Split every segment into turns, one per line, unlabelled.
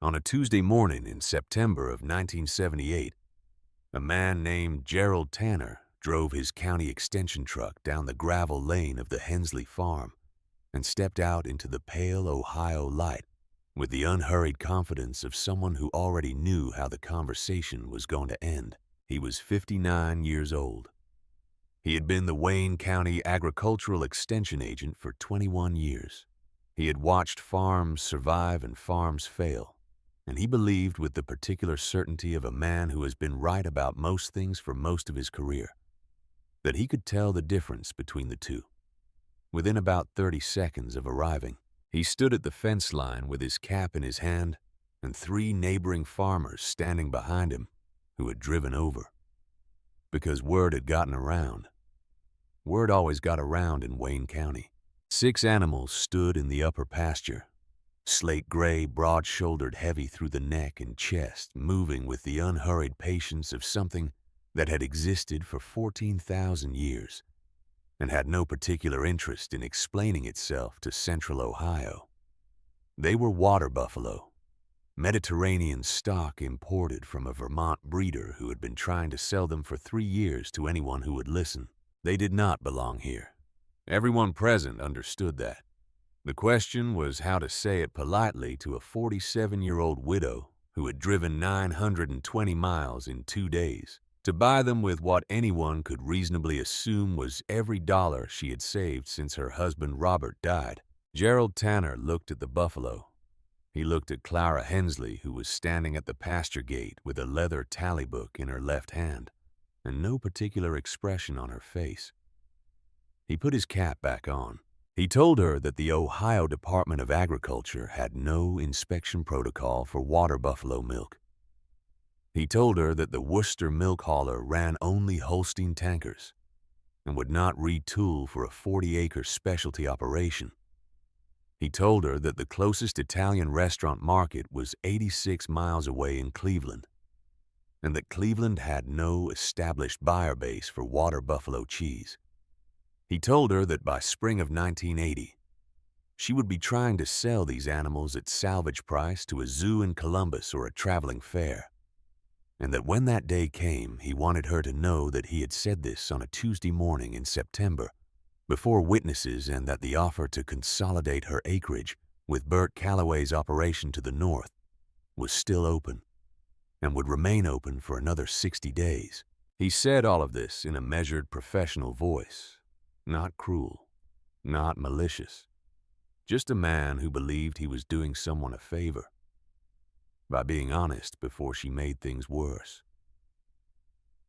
On a Tuesday morning in September of 1978, a man named Gerald Tanner drove his county extension truck down the gravel lane of the Hensley farm and stepped out into the pale Ohio light with the unhurried confidence of someone who already knew how the conversation was going to end. He was 59 years old. He had been the Wayne County Agricultural Extension Agent for 21 years. He had watched farms survive and farms fail, and he believed with the particular certainty of a man who has been right about most things for most of his career, that he could tell the difference between the two. Within about 30 seconds of arriving, he stood at the fence line with his cap in his hand and 3 neighboring farmers standing behind him who had driven over. Because word had gotten around. Word always got around in Wayne County. 6 animals stood in the upper pasture, slate gray, broad-shouldered, heavy through the neck and chest, moving with the unhurried patience of something that had existed for 14,000 years and had no particular interest in explaining itself to central Ohio. They were water buffalo, Mediterranean stock imported from a Vermont breeder who had been trying to sell them for 3 years to anyone who would listen. They did not belong here. Everyone present understood that. The question was how to say it politely to a 47-year-old widow who had driven 920 miles in 2 days to buy them with what anyone could reasonably assume was every dollar she had saved since her husband Robert died. Gerald Tanner looked at the buffalo. He looked at Clara Hensley, who was standing at the pasture gate with a leather tally book in her left hand and no particular expression on her face. He put his cap back on. He told her that the Ohio Department of Agriculture had no inspection protocol for water buffalo milk. He told her that the Worcester milk hauler ran only Holstein tankers and would not retool for a 40-acre specialty operation. He told her that the closest Italian restaurant market was 86 miles away in Cleveland, and that Cleveland had no established buyer base for water buffalo cheese. He told her that by spring of 1980, she would be trying to sell these animals at salvage price to a zoo in Columbus or a traveling fair, and that when that day came, he wanted her to know that he had said this on a Tuesday morning in September, before witnesses, and that the offer to consolidate her acreage with Bert Calloway's operation to the north was still open and would remain open for another 60 days. He said all of this in a measured professional voice, not cruel, not malicious, just a man who believed he was doing someone a favor by being honest before she made things worse.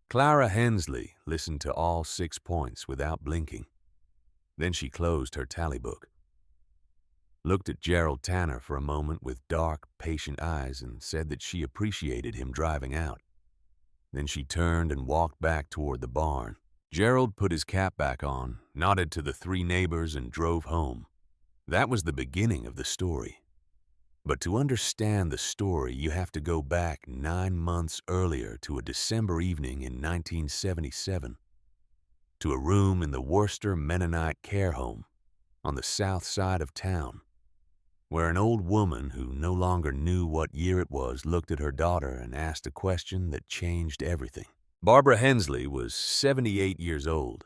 Clara Hensley listened to all 6 points without blinking. Then she closed her tally book, looked at Gerald Tanner for a moment with dark, patient eyes, and said that she appreciated him driving out. Then she turned and walked back toward the barn. Gerald put his cap back on, nodded to the 3 neighbors, and drove home. That was the beginning of the story. But to understand the story, you have to go back 9 months earlier to a December evening in 1977, to a room in the Worcester Mennonite Care Home on the south side of town, where an old woman who no longer knew what year it was looked at her daughter and asked a question that changed everything. Barbara Hensley was 78 years old.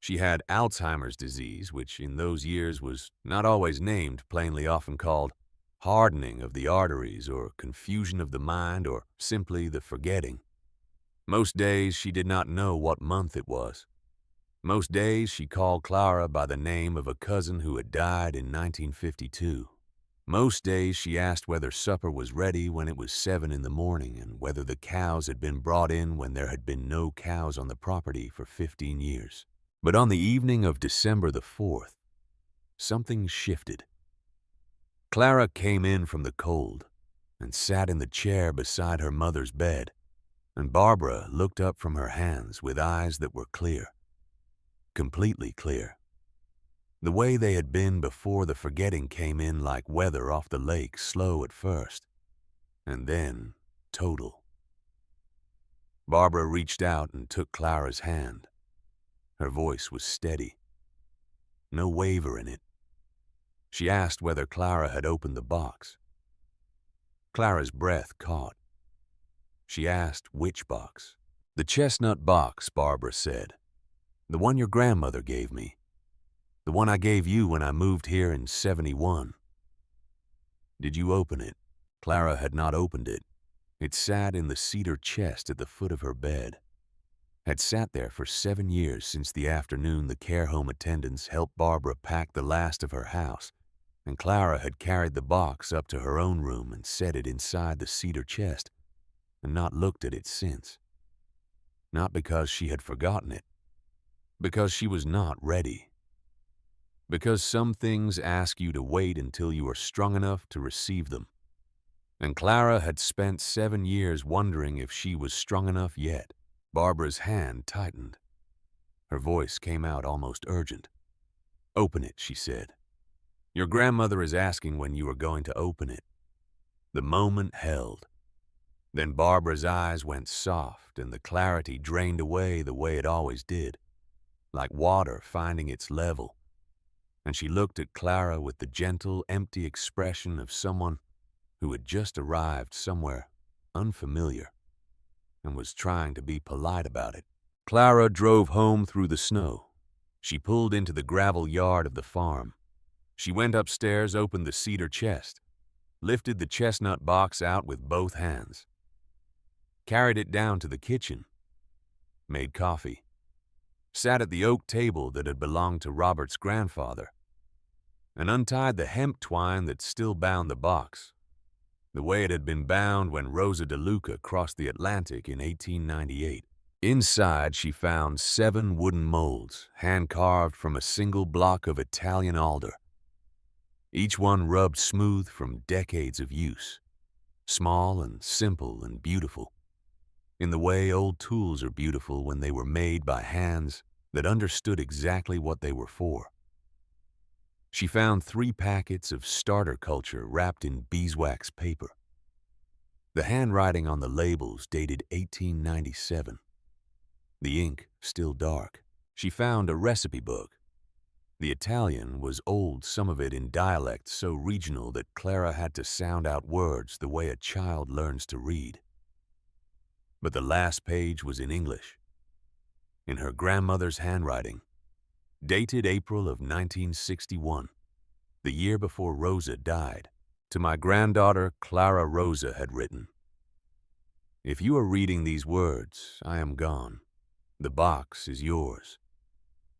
She had Alzheimer's disease, which in those years was not always named, plainly often called hardening of the arteries or confusion of the mind or simply the forgetting. Most days she did not know what month it was. Most days she called Clara by the name of a cousin who had died in 1952. Most days she asked whether supper was ready when it was 7 in the morning and whether the cows had been brought in when there had been no cows on the property for 15 years. But on the evening of December the 4th, something shifted. Clara came in from the cold and sat in the chair beside her mother's bed, and Barbara looked up from her hands with eyes that were clear, completely clear, the way they had been before the forgetting came in, like weather off the lake, slow at first, and then total. Barbara reached out and took Clara's hand. Her voice was steady, no waver in it. She asked whether Clara had opened the box. Clara's breath caught. She asked which box. "The chestnut box," Barbara said. "The one your grandmother gave me. The one I gave you when I moved here in '71. Did you open it?" Clara had not opened it. It sat in the cedar chest at the foot of her bed. Had sat there for 7 years since the afternoon the care home attendants helped Barbara pack the last of her house, and Clara had carried the box up to her own room and set it inside the cedar chest, and not looked at it since. Not because she had forgotten it, because she was not ready. Because some things ask you to wait until you are strong enough to receive them. And Clara had spent 7 years wondering if she was strong enough yet. Barbara's hand tightened. Her voice came out almost urgent. "Open it," she said. "Your grandmother is asking when you are going to open it." The moment held. Then Barbara's eyes went soft and the clarity drained away the way it always did, like water finding its level. And she looked at Clara with the gentle, empty expression of someone who had just arrived somewhere unfamiliar and was trying to be polite about it. Clara drove home through the snow. She pulled into the gravel yard of the farm. She went upstairs, opened the cedar chest, lifted the chestnut box out with both hands, carried it down to the kitchen, made coffee, sat at the oak table that had belonged to Robert's grandfather, and untied the hemp twine that still bound the box, the way it had been bound when Rosa DeLuca crossed the Atlantic in 1898. Inside, she found 7 wooden molds, hand-carved from a single block of Italian alder, each one rubbed smooth from decades of use, small and simple and beautiful, in the way old tools are beautiful when they were made by hands that understood exactly what they were for. She found 3 packets of starter culture wrapped in beeswax paper. The handwriting on the labels dated 1897. The ink still dark. She found a recipe book. The Italian was old, some of it in dialect so regional that Clara had to sound out words the way a child learns to read. But the last page was in English, in her grandmother's handwriting, dated April of 1961, the year before Rosa died. To my granddaughter, Clara Rosa had written, "If you are reading these words, I am gone. The box is yours.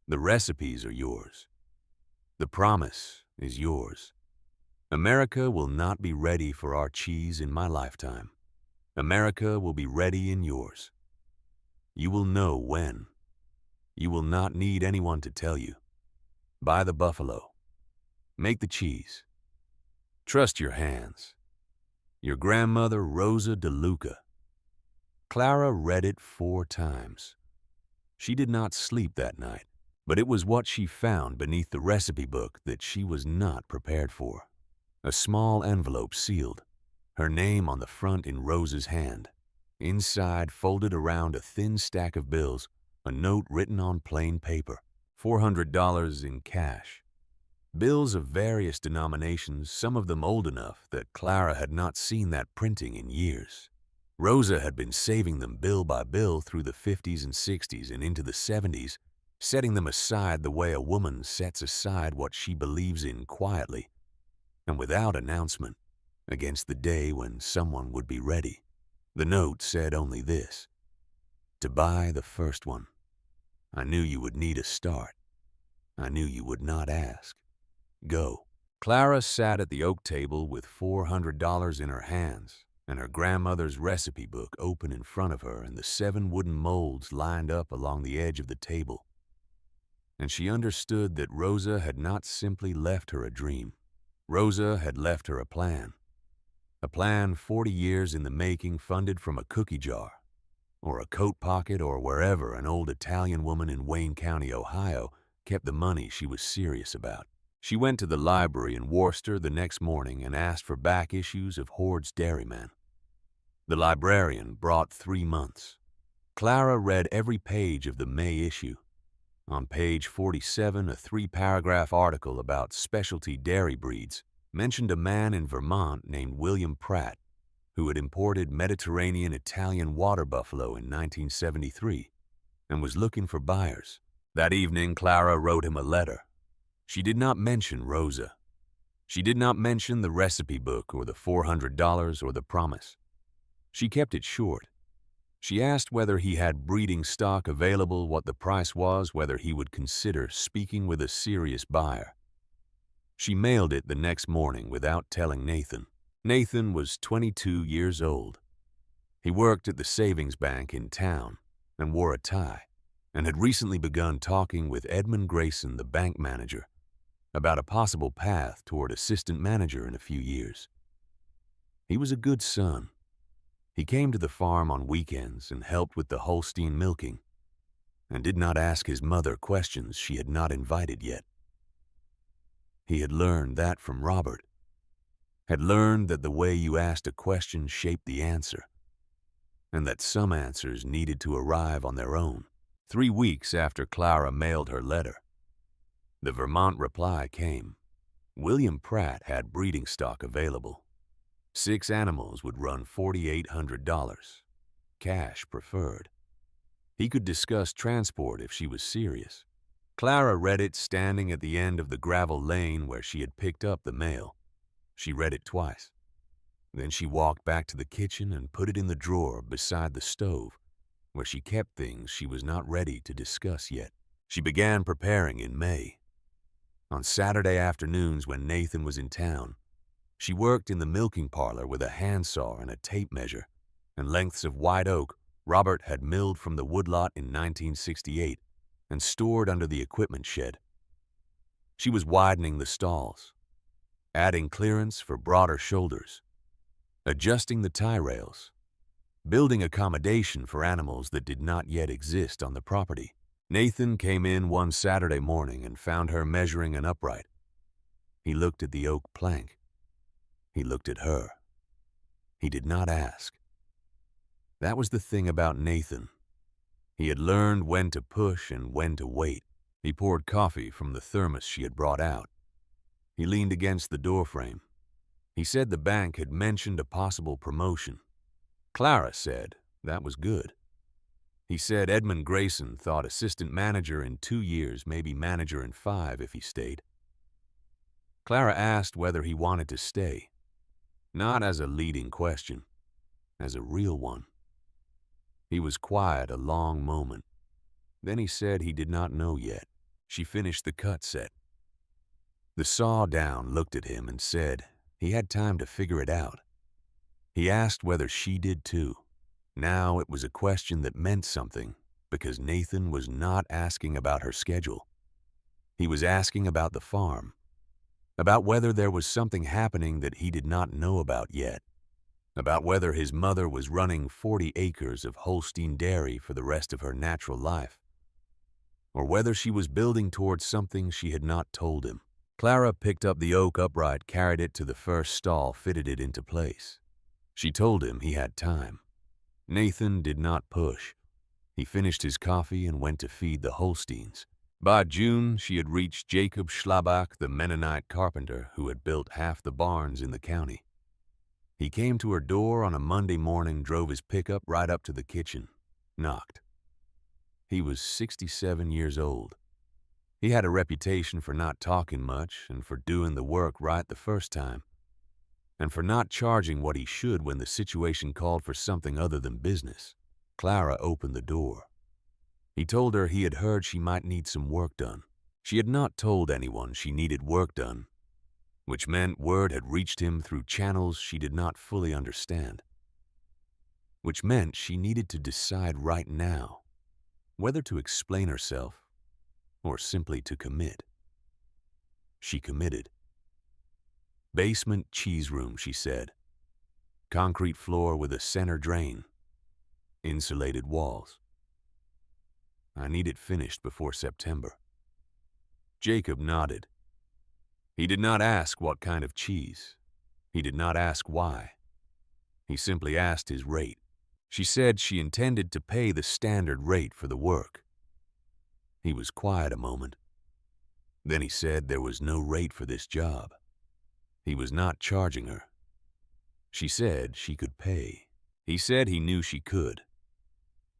The recipes are yours. The promise is yours. America will not be ready for our cheese in my lifetime. America will be ready in yours. You will know when. You will not need anyone to tell you. Buy the buffalo. Make the cheese. Trust your hands. Your grandmother, Rosa DeLuca." Clara read it 4 times. She did not sleep that night, but it was what she found beneath the recipe book that she was not prepared for. A small envelope sealed, her name on the front in Rosa's hand. Inside, folded around a thin stack of bills, a note written on plain paper, $400 in cash. Bills of various denominations, some of them old enough that Clara had not seen that printing in years. Rosa had been saving them bill by bill through the 50s and 60s and into the 70s, setting them aside the way a woman sets aside what she believes in quietly and without announcement, against the day when someone would be ready. The note said only this: "To buy the first one. I knew you would need a start. I knew you would not ask. Go." Clara sat at the oak table with $400 in her hands and her grandmother's recipe book open in front of her and the 7 wooden molds lined up along the edge of the table. And she understood that Rosa had not simply left her a dream. Rosa had left her a plan. A plan 40 years in the making, funded from a cookie jar, or a coat pocket, or wherever an old Italian woman in Wayne County, Ohio, kept the money she was serious about. She went to the library in Worcester the next morning and asked for back issues of Hoard's Dairyman. The librarian brought 3 months. Clara read every page of the May issue. On page 47, a 3-paragraph article about specialty dairy breeds mentioned a man in Vermont named William Pratt, who had imported Mediterranean Italian water buffalo in 1973 and was looking for buyers. That evening, Clara wrote him a letter. She did not mention Rosa. She did not mention the recipe book or the $400 or the promise. She kept it short. She asked whether he had breeding stock available, what the price was, whether he would consider speaking with a serious buyer. She mailed it the next morning without telling Nathan. Nathan was 22 years old. He worked at the savings bank in town and wore a tie, and had recently begun talking with Edmund Grayson, the bank manager, about a possible path toward assistant manager in a few years. He was a good son. He came to the farm on weekends and helped with the Holstein milking, and did not ask his mother questions she had not invited yet. He had learned that from Robert, had learned that the way you asked a question shaped the answer, and that some answers needed to arrive on their own. 3 weeks after Clara mailed her letter, the Vermont reply came. William Pratt had breeding stock available. 6 animals would run $4,800, cash preferred. He could discuss transport if she was serious. Clara read it standing at the end of the gravel lane where she had picked up the mail. She read it twice. Then she walked back to the kitchen and put it in the drawer beside the stove, where she kept things she was not ready to discuss yet. She began preparing in May. On Saturday afternoons when Nathan was in town, she worked in the milking parlor with a handsaw and a tape measure, and lengths of white oak Robert had milled from the woodlot in 1968 and stored under the equipment shed. She was widening the stalls, adding clearance for broader shoulders, adjusting the tie rails, building accommodation for animals that did not yet exist on the property. Nathan came in one Saturday morning and found her measuring an upright. He looked at the oak plank. He looked at her. He did not ask. That was the thing about Nathan. He had learned when to push and when to wait. He poured coffee from the thermos she had brought out. He leaned against the doorframe. He said the bank had mentioned a possible promotion. Clara said that was good. He said Edmund Grayson thought assistant manager in 2 years, maybe manager in 5 if he stayed. Clara asked whether he wanted to stay, not as a leading question, as a real one. He was quiet a long moment. Then he said he did not know yet. She finished the cut set. The saw-down looked at him and said he had time to figure it out. He asked whether she did too. Now it was a question that meant something, because Nathan was not asking about her schedule. He was asking about the farm, about whether there was something happening that he did not know about yet, about whether his mother was running 40 acres of Holstein dairy for the rest of her natural life, or whether she was building towards something she had not told him. Clara picked up the oak upright, carried it to the first stall, fitted it into place. She told him he had time. Nathan did not push. He finished his coffee and went to feed the Holsteins. By June, she had reached Jacob Schlabach, the Mennonite carpenter who had built half the barns in the county. He came to her door on a Monday morning, drove his pickup right up to the kitchen, knocked. He was 67 years old. He had a reputation for not talking much and for doing the work right the first time, and for not charging what he should when the situation called for something other than business. Clara opened the door. He told her he had heard she might need some work done. She had not told anyone she needed work done, which meant word had reached him through channels she did not fully understand, which meant she needed to decide right now whether to explain herself or simply to commit. She committed. Basement cheese room, she said. Concrete floor with a center drain. Insulated walls. I need it finished before September. Jacob nodded. He did not ask what kind of cheese. He did not ask why. He simply asked his rate. She said she intended to pay the standard rate for the work. He was quiet a moment. Then he said there was no rate for this job. He was not charging her. She said she could pay. He said he knew she could.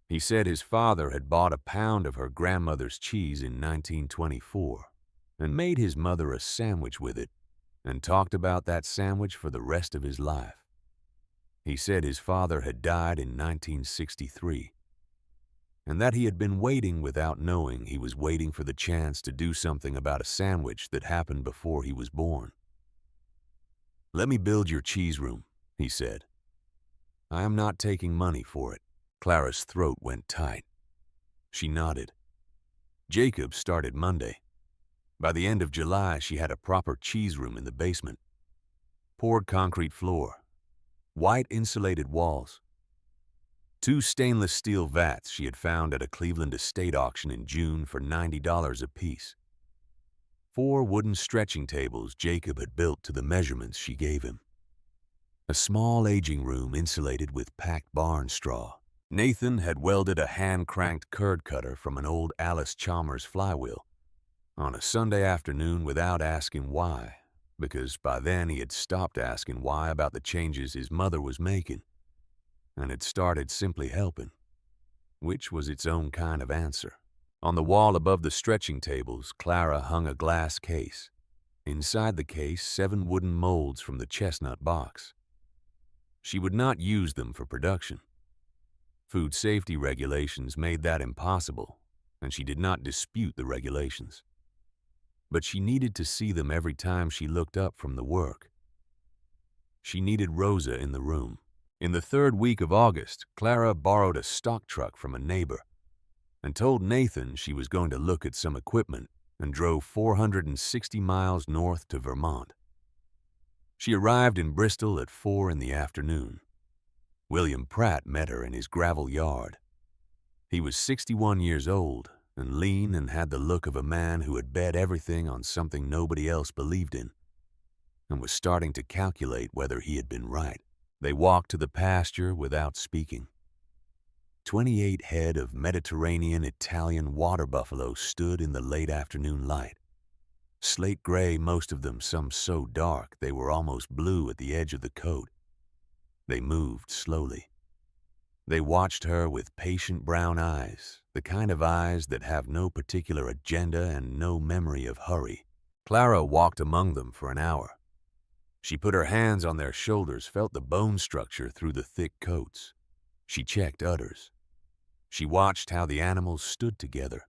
He said his father had bought a pound of her grandmother's cheese in 1924 and made his mother a sandwich with it and talked about that sandwich for the rest of his life. He said his father had died in 1963 and that he had been waiting without knowing he was waiting for the chance to do something about a sandwich that happened before he was born. "Let me build your cheese room," he said. "I am not taking money for it." Clara's throat went tight. She nodded. Jacob started Monday. By the end of July, she had a proper cheese room in the basement. Poured concrete floor, white insulated walls, 2 stainless steel vats she had found at a Cleveland estate auction in June for $90 apiece. 4 wooden stretching tables Jacob had built to the measurements she gave him. A small aging room insulated with packed barn straw. Nathan had welded a hand-cranked curd cutter from an old Alice Chalmers flywheel on a Sunday afternoon without asking why, because by then he had stopped asking why about the changes his mother was making and had started simply helping, which was its own kind of answer. On the wall above the stretching tables, Clara hung a glass case. Inside the case, 7 wooden molds from the chestnut box. She would not use them for production. Food safety regulations made that impossible, and she did not dispute the regulations. But she needed to see them every time she looked up from the work. She needed Rosa in the room. In the 3rd week of August, Clara borrowed a stock truck from a neighbor and told Nathan she was going to look at some equipment and drove 460 miles north to Vermont. She arrived in Bristol at 4 in the afternoon. William Pratt met her in his gravel yard. He was 61 years old and lean and had the look of a man who had bet everything on something nobody else believed in and was starting to calculate whether he had been right. They walked to the pasture without speaking. 28 head of Mediterranean Italian water buffalo stood in the late afternoon light. Slate gray, most of them, some so dark they were almost blue at the edge of the coat. They moved slowly. They watched her with patient brown eyes, the kind of eyes that have no particular agenda and no memory of hurry. Clara walked among them for an hour. She put her hands on their shoulders, felt the bone structure through the thick coats. She checked udders. She watched how the animals stood together.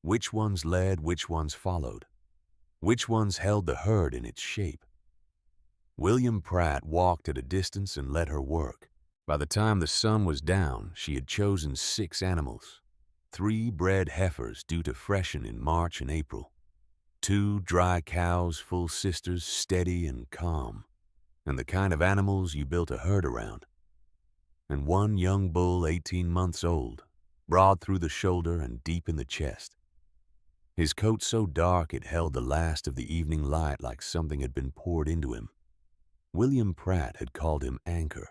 Which ones led, which ones followed. Which ones held the herd in its shape. William Pratt walked at a distance and let her work. By the time the sun was down, she had chosen 6 animals. 3 bred heifers due to freshen in March and April. 2 dry cows, full sisters, steady and calm, and the kind of animals you built a herd around. And 1 young bull 18 months old, broad through the shoulder and deep in the chest. His coat so dark it held the last of the evening light like something had been poured into him. William Pratt had called him Anchor.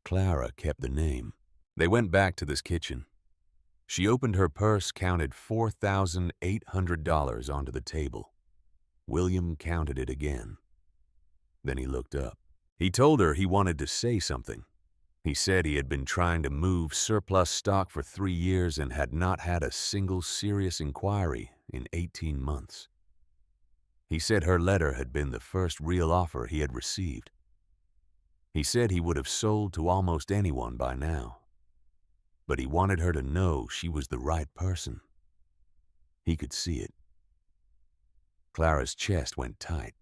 Clara kept the name. They went back to this kitchen. She opened her purse, counted $4,800 onto the table. William counted it again. Then he looked up. He told her he wanted to say something. He said he had been trying to move surplus stock for 3 years and had not had a single serious inquiry in 18 months. He said her letter had been the first real offer he had received. He said he would have sold to almost anyone by now. But he wanted her to know she was the right person. He could see it. Clara's chest went tight.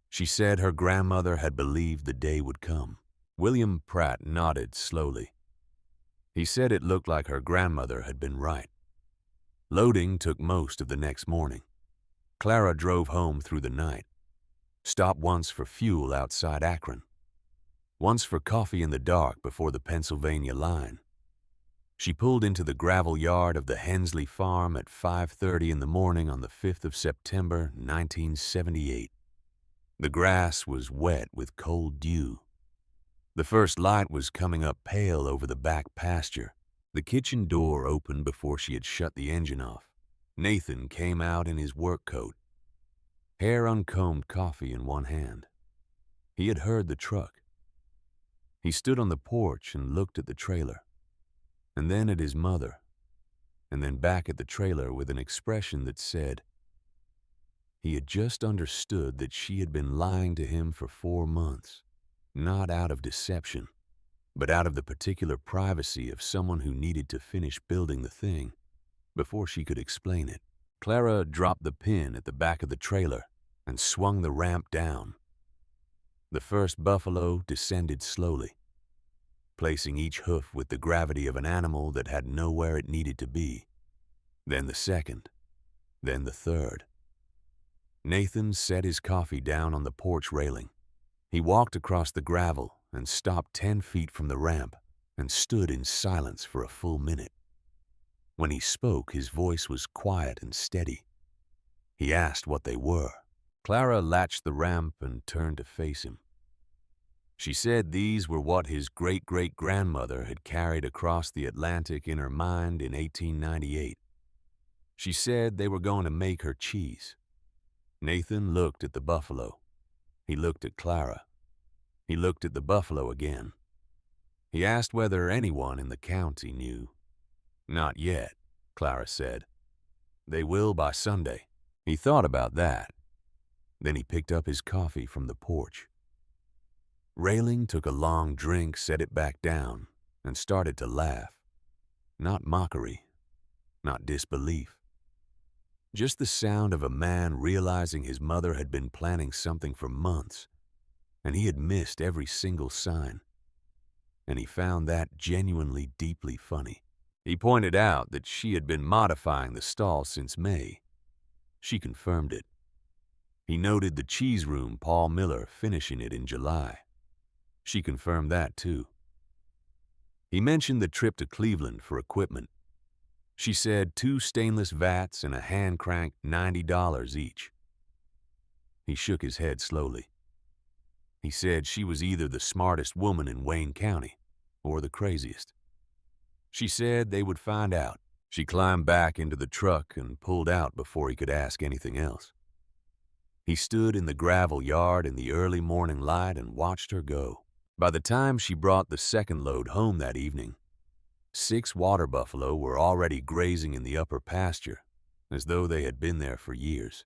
She said her grandmother had believed the day would come. William Pratt nodded slowly. He said it looked like her grandmother had been right. Loading took most of the next morning. Clara drove home through the night. Stopped once for fuel outside Akron. Once for coffee in the dark before the Pennsylvania line. She pulled into the gravel yard of the Hensley farm at 5:30 in the morning on the 5th of September, 1978. The grass was wet with cold dew. The first light was coming up pale over the back pasture. The kitchen door opened before she had shut the engine off. Nathan came out in his work coat, hair uncombed, coffee in one hand. He had heard the truck. He stood on the porch and looked at the trailer, and then at his mother, and then back at the trailer with an expression that said he had just understood that she had been lying to him for 4 months, not out of deception, but out of the particular privacy of someone who needed to finish building the thing before she could explain it. Clara dropped the pin at the back of the trailer and swung the ramp down. The first buffalo descended slowly, placing each hoof with the gravity of an animal that had nowhere it needed to be. Then the second, then the third. Nathan set his coffee down on the porch railing. He walked across the gravel and stopped 10 feet from the ramp and stood in silence for a full minute. When he spoke, his voice was quiet and steady. He asked what they were. Clara latched the ramp and turned to face him. She said these were what his great-great-grandmother had carried across the Atlantic in her mind in 1898. She said they were going to make her cheese. Nathan looked at the buffalo. He looked at Clara. He looked at the buffalo again. He asked whether anyone in the county knew. "Not yet," Clara said. "They will by Sunday." He thought about that. Then he picked up his coffee from the porch. Railing took a long drink, set it back down, and started to laugh. Not mockery, not disbelief. Just the sound of a man realizing his mother had been planning something for months, and he had missed every single sign. And he found that genuinely deeply funny. He pointed out that she had been modifying the stall since May. She confirmed it. He noted the cheese room Paul Miller finishing it in July. She confirmed that too. He mentioned the trip to Cleveland for equipment. She said 2 stainless vats and a hand crank, $90 each. He shook his head slowly. He said she was either the smartest woman in Wayne County or the craziest. She said they would find out. She climbed back into the truck and pulled out before he could ask anything else. He stood in the gravel yard in the early morning light and watched her go. By the time she brought the second load home that evening, 6 water buffalo were already grazing in the upper pasture, as though they had been there for years.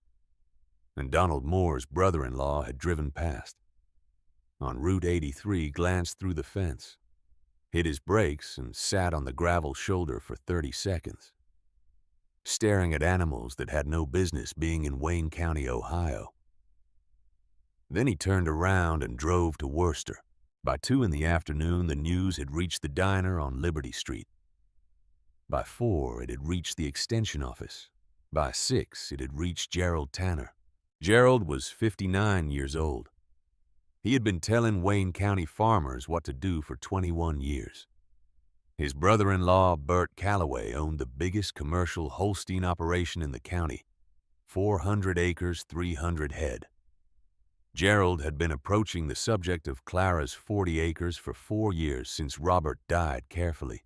And Donald Moore's brother-in-law had driven past. On Route 83, glanced through the fence, hit his brakes, and sat on the gravel shoulder for 30 seconds, staring at animals that had no business being in Wayne County, Ohio. Then he turned around and drove to Worcester. By 2 in the afternoon, the news had reached the diner on Liberty Street. By 4, it had reached the extension office. By 6, it had reached Gerald Tanner. Gerald was 59 years old. He had been telling Wayne County farmers what to do for 21 years. His brother-in-law, Bert Calloway, owned the biggest commercial Holstein operation in the county, 400 acres, 300 head. Gerald had been approaching the subject of Clara's 40 acres for 4 years since Robert died carefully,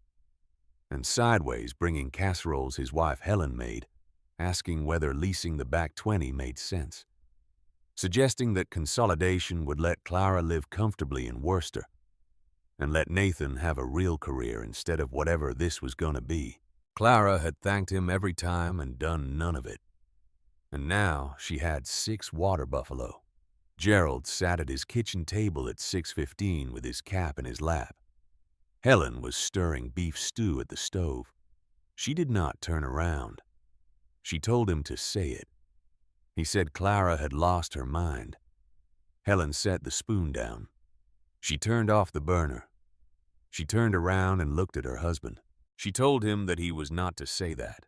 and sideways bringing casseroles his wife Helen made, asking whether leasing the back 20 made sense, suggesting that consolidation would let Clara live comfortably in Worcester and let Nathan have a real career instead of whatever this was going to be. Clara had thanked him every time and done none of it. And now she had 6 water buffalo. Gerald sat at his kitchen table at 6:15 with his cap in his lap. Helen was stirring beef stew at the stove. She did not turn around. She told him to say it. He said Clara had lost her mind. Helen set the spoon down. She turned off the burner. She turned around and looked at her husband. She told him that he was not to say that.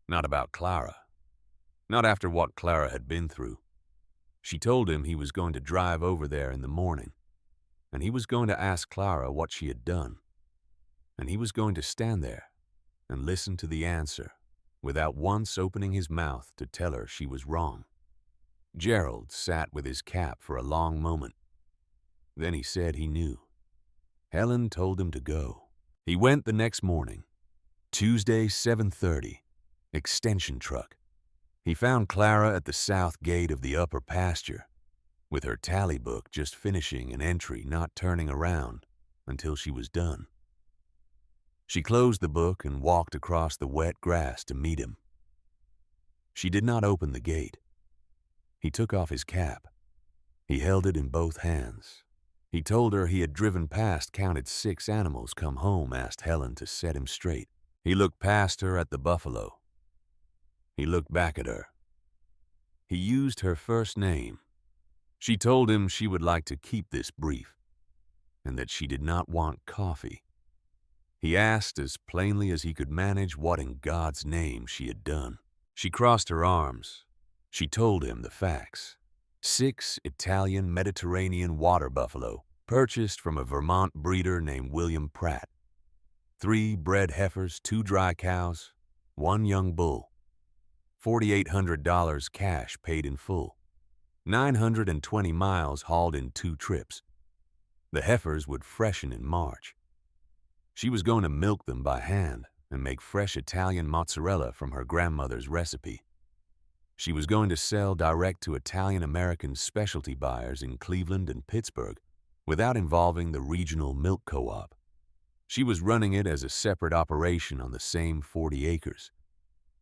Not about Clara. Not after what Clara had been through. She told him he was going to drive over there in the morning, and he was going to ask Clara what she had done, and he was going to stand there and listen to the answer without once opening his mouth to tell her she was wrong. Gerald sat with his cap for a long moment. Then he said he knew. Helen told him to go. He went the next morning, Tuesday, 7:30, extension truck. He found Clara at the south gate of the upper pasture, with her tally book just finishing an entry, not turning around. until she was done. She closed the book and walked across the wet grass to meet him. She did not open the gate. He took off his cap. He held it in both hands. He told her he had driven past, counted 6 animals come home, asked Helen to set him straight. He looked past her at the buffalo. He looked back at her. He used her first name. She told him she would like to keep this brief, and that she did not want coffee. He asked as plainly as he could manage what in God's name she had done. She crossed her arms. She told him the facts. 6 Italian Mediterranean water buffalo, purchased from a Vermont breeder named William Pratt. 3 bred heifers, 2 dry cows, 1 young bull. $4,800 cash paid in full. 920 miles hauled in 2 trips. The heifers would freshen in March. She was going to milk them by hand and make fresh Italian mozzarella from her grandmother's recipe. She was going to sell direct to Italian-American specialty buyers in Cleveland and Pittsburgh without involving the regional milk co-op. She was running it as a separate operation on the same 40 acres,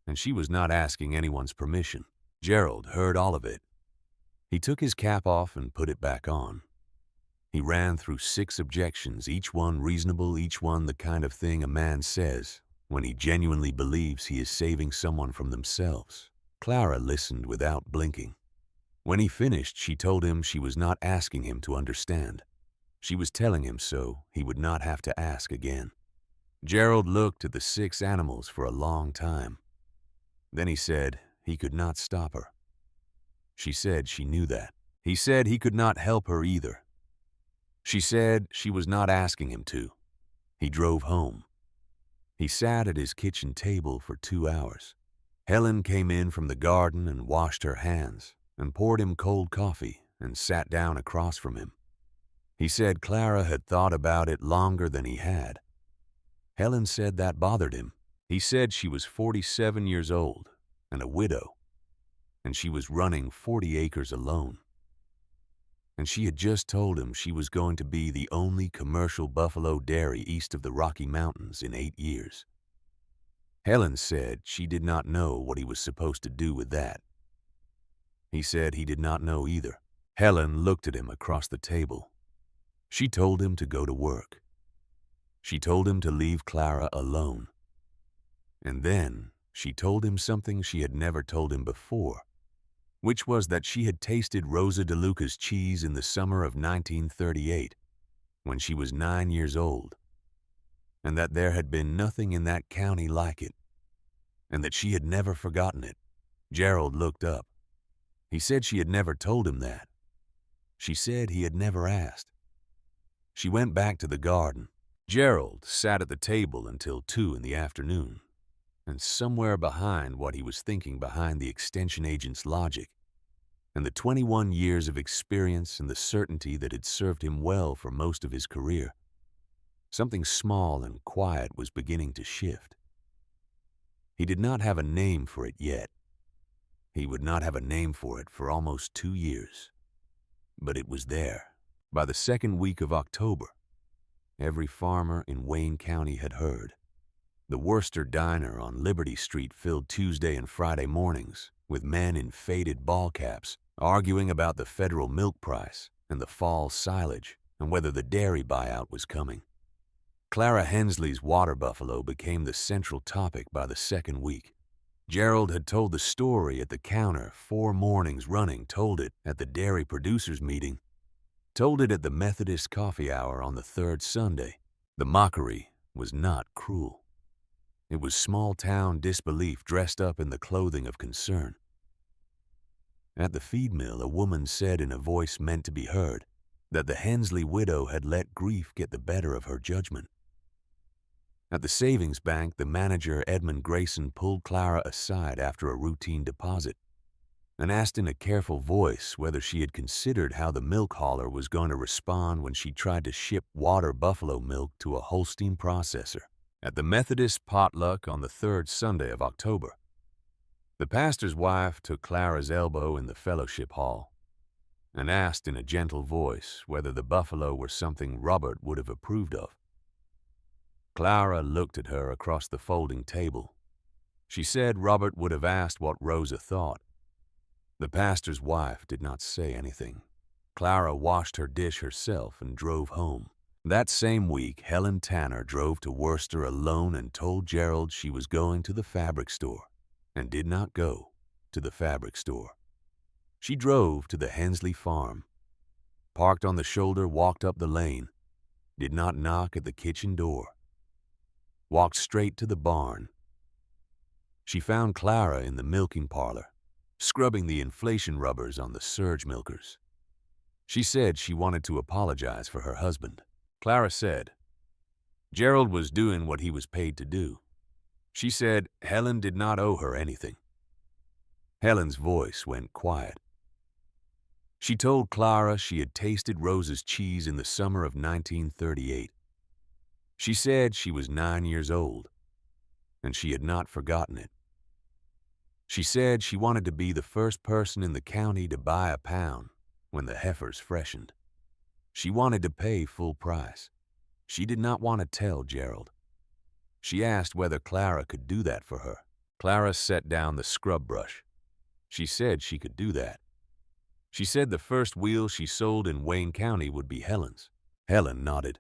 and she was not asking anyone's permission. Gerald heard all of it. He took his cap off and put it back on. He ran through 6 objections, each one reasonable, each one the kind of thing a man says when he genuinely believes he is saving someone from themselves. Clara listened without blinking. When he finished, she told him she was not asking him to understand. She was telling him so he would not have to ask again. Gerald looked at the 6 animals for a long time. Then he said he could not stop her. She said she knew that. He said he could not help her either. She said she was not asking him to. He drove home. He sat at his kitchen table for 2 hours. Helen came in from the garden and washed her hands and poured him cold coffee and sat down across from him. He said Clara had thought about it longer than he had. Helen said that bothered him. He said she was 47 years old and a widow, and she was running 40 acres alone. And she had just told him she was going to be the only commercial buffalo dairy east of the Rocky Mountains in 8 years. Helen said she did not know what he was supposed to do with that. He said he did not know either. Helen looked at him across the table. She told him to go to work. She told him to leave Clara alone. And then she told him something she had never told him before, which was that she had tasted Rosa DeLuca's cheese in the summer of 1938, when she was 9 years old, and that there had been nothing in that county like it, and that she had never forgotten it. Gerald looked up. He said she had never told him that. She said he had never asked. She went back to the garden. Gerald sat at the table until 2 in the afternoon, and somewhere behind what he was thinking, behind the extension agent's logic, and the 21 years of experience and the certainty that had served him well for most of his career, something small and quiet was beginning to shift. He did not have a name for it yet. He would not have a name for it for almost 2 years. But it was there. By the second week of October, every farmer in Wayne County had heard. The Worcester Diner on Liberty Street filled Tuesday and Friday mornings with men in faded ball caps arguing about the federal milk price and the fall silage and whether the dairy buyout was coming. Clara Hensley's water buffalo became the central topic by the second week. Gerald had told the story at the counter 4 mornings running, told it at the dairy producers meeting, told it at the Methodist coffee hour on the 3rd Sunday. The mockery was not cruel. It was small-town disbelief dressed up in the clothing of concern. At the feed mill, a woman said in a voice meant to be heard that the Hensley widow had let grief get the better of her judgment. At the savings bank, the manager, Edmund Grayson, pulled Clara aside after a routine deposit and asked in a careful voice whether she had considered how the milk hauler was going to respond when she tried to ship water buffalo milk to a Holstein processor. At the Methodist potluck on the 3rd Sunday of October, the pastor's wife took Clara's elbow in the fellowship hall and asked in a gentle voice whether the buffalo were something Robert would have approved of. Clara looked at her across the folding table. She said Robert would have asked what Rosa thought. The pastor's wife did not say anything. Clara washed her dish herself and drove home. That same week, Helen Tanner drove to Worcester alone and told Gerald she was going to the fabric store, and did not go to the fabric store. She drove to the Hensley farm, parked on the shoulder, walked up the lane, did not knock at the kitchen door, walked straight to the barn. She found Clara in the milking parlor, scrubbing the inflation rubbers on the surge milkers. She said she wanted to apologize for her husband. Clara said Gerald was doing what he was paid to do. She said Helen did not owe her anything. Helen's voice went quiet. She told Clara she had tasted Rosa's cheese in the summer of 1938. She said she was 9 years old, and she had not forgotten it. She said she wanted to be the first person in the county to buy a pound when the heifers freshened. She wanted to pay full price. She did not want to tell Gerald. She asked whether Clara could do that for her. Clara set down the scrub brush. She said she could do that. She said the first wheel she sold in Wayne County would be Helen's. Helen nodded.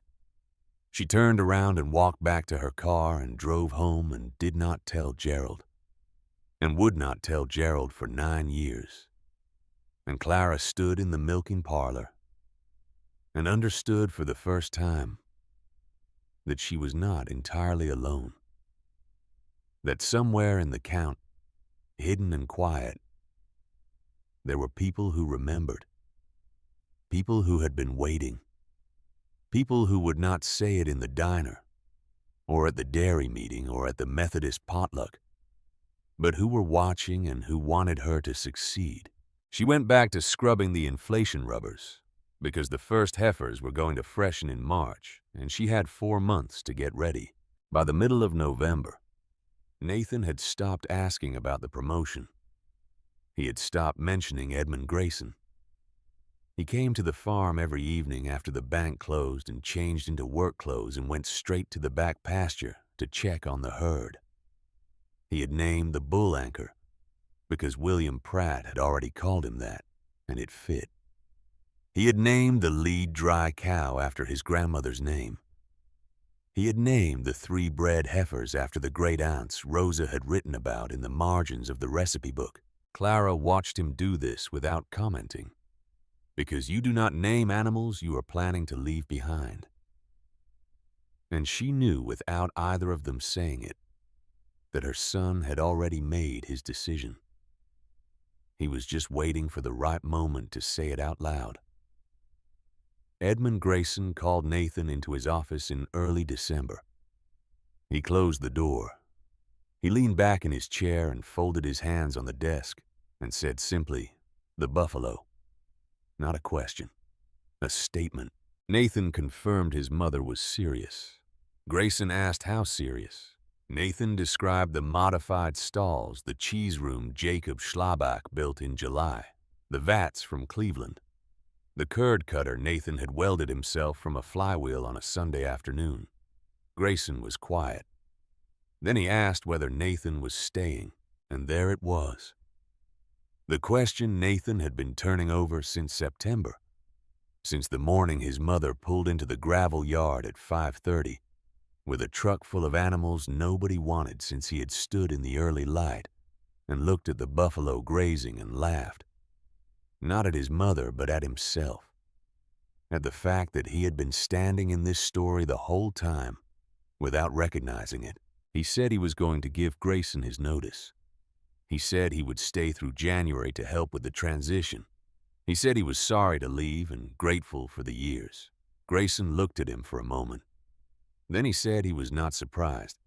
She turned around and walked back to her car and drove home and did not tell Gerald, and would not tell Gerald for 9 years. And Clara stood in the milking parlor and understood for the first time that she was not entirely alone, that somewhere in the count, hidden and quiet, there were people who remembered, people who had been waiting, people who would not say it in the diner, or at the dairy meeting, or at the Methodist potluck, but who were watching and who wanted her to succeed. She went back to scrubbing the inflation rubbers, because the first heifers were going to freshen in March, and she had 4 months to get ready. By the middle of November, Nathan had stopped asking about the promotion. He had stopped mentioning Edmund Grayson. He came to the farm every evening after the bank closed and changed into work clothes and went straight to the back pasture to check on the herd. He had named the bull anchor because William Pratt had already called him that, and it fit. He had named the lead dry cow after his grandmother's name. He had named the 3 bred heifers after the great aunts Rosa had written about in the margins of the recipe book. Clara watched him do this without commenting, because you do not name animals you are planning to leave behind. And she knew without either of them saying it that her son had already made his decision. He was just waiting for the right moment to say it out loud. Edmund Grayson called Nathan into his office in early December. He closed the door. He leaned back in his chair and folded his hands on the desk and said simply, "The buffalo." Not a question, a statement. Nathan confirmed his mother was serious. Grayson asked how serious. Nathan described the modified stalls, the cheese room Jacob Schlabach built in July, the vats from Cleveland, the curd cutter Nathan had welded himself from a flywheel on a Sunday afternoon. Grayson was quiet. Then he asked whether Nathan was staying, and there it was. The question Nathan had been turning over since September, since the morning his mother pulled into the gravel yard at 5:30, with a truck full of animals nobody wanted, since he had stood in the early light and looked at the buffalo grazing and laughed. Not at his mother, but at himself. At the fact that he had been standing in this story the whole time, without recognizing it. He said he was going to give Grayson his notice. He said he would stay through January to help with the transition. He said he was sorry to leave and grateful for the years. Grayson looked at him for a moment. Then he said he was not surprised.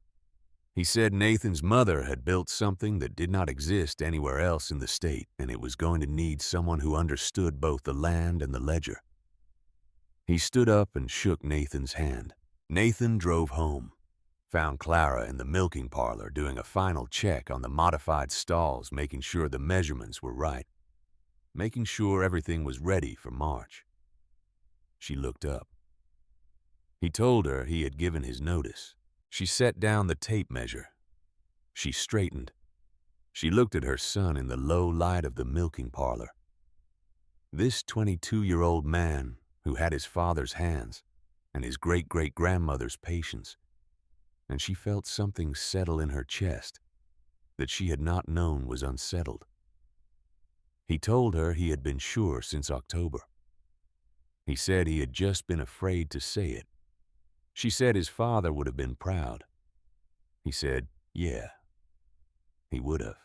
He said Nathan's mother had built something that did not exist anywhere else in the state, and it was going to need someone who understood both the land and the ledger. He stood up and shook Nathan's hand. Nathan drove home, found Clara in the milking parlor doing a final check on the modified stalls, making sure the measurements were right. making sure everything was ready for March. She looked up. He told her he had given his notice. She set down the tape measure. She straightened. She looked at her son in the low light of the milking parlor. This 22-year-old man who had his father's hands and his great-great-grandmother's patience, and she felt something settle in her chest that she had not known was unsettled. He told her he had been sure since October. He said he had just been afraid to say it. She said his father would have been proud. He said, yeah, he would have.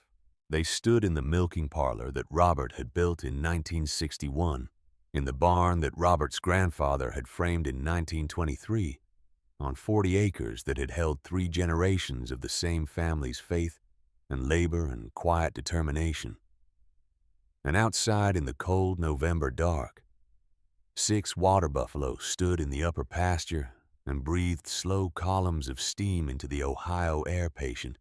They stood in the milking parlor that Robert had built in 1961, in the barn that Robert's grandfather had framed in 1923, on 40 acres that had held 3 generations of the same family's faith and labor and quiet determination. And outside in the cold November dark, 6 water buffalo stood in the upper pasture and breathed slow columns of steam into the Ohio air patient,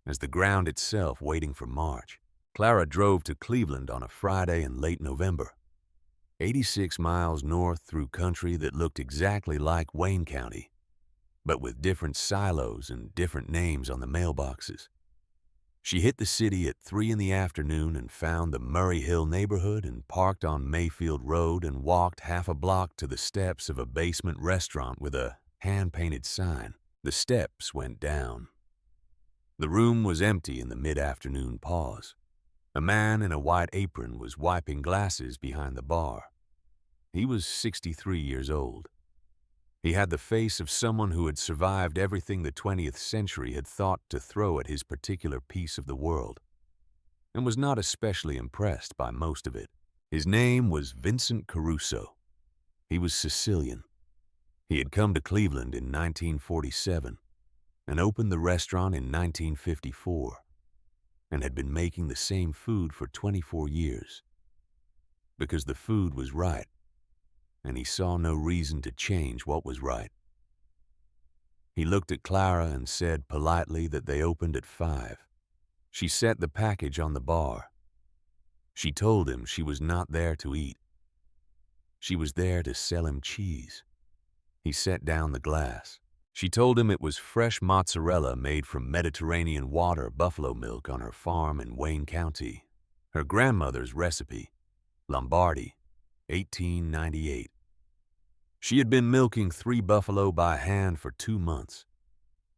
as the ground itself waiting for March. Clara drove to Cleveland on a Friday in late November, 86 miles north through country that looked exactly like Wayne County, but with different silos and different names on the mailboxes. She hit the city at 3 in the afternoon and found the Murray Hill neighborhood and parked on Mayfield Road and walked half a block to the steps of a basement restaurant with a hand-painted sign. The steps went down. The room was empty in the mid-afternoon pause. A man in a white apron was wiping glasses behind the bar. He was 63 years old. He had the face of someone who had survived everything the 20th century had thought to throw at his particular piece of the world, and was not especially impressed by most of it. His name was Vincent Caruso. He was Sicilian. He had come to Cleveland in 1947 and opened the restaurant in 1954 and had been making the same food for 24 years because the food was right, and he saw no reason to change what was right. He looked at Clara and said politely that they opened at 5. She set the package on the bar. She told him she was not there to eat. She was there to sell him cheese. He set down the glass. She told him it was fresh mozzarella made from Mediterranean water buffalo milk on her farm in Wayne County. Her grandmother's recipe, Lombardy, 1898. She had been milking 3 buffalo by hand for 2 months.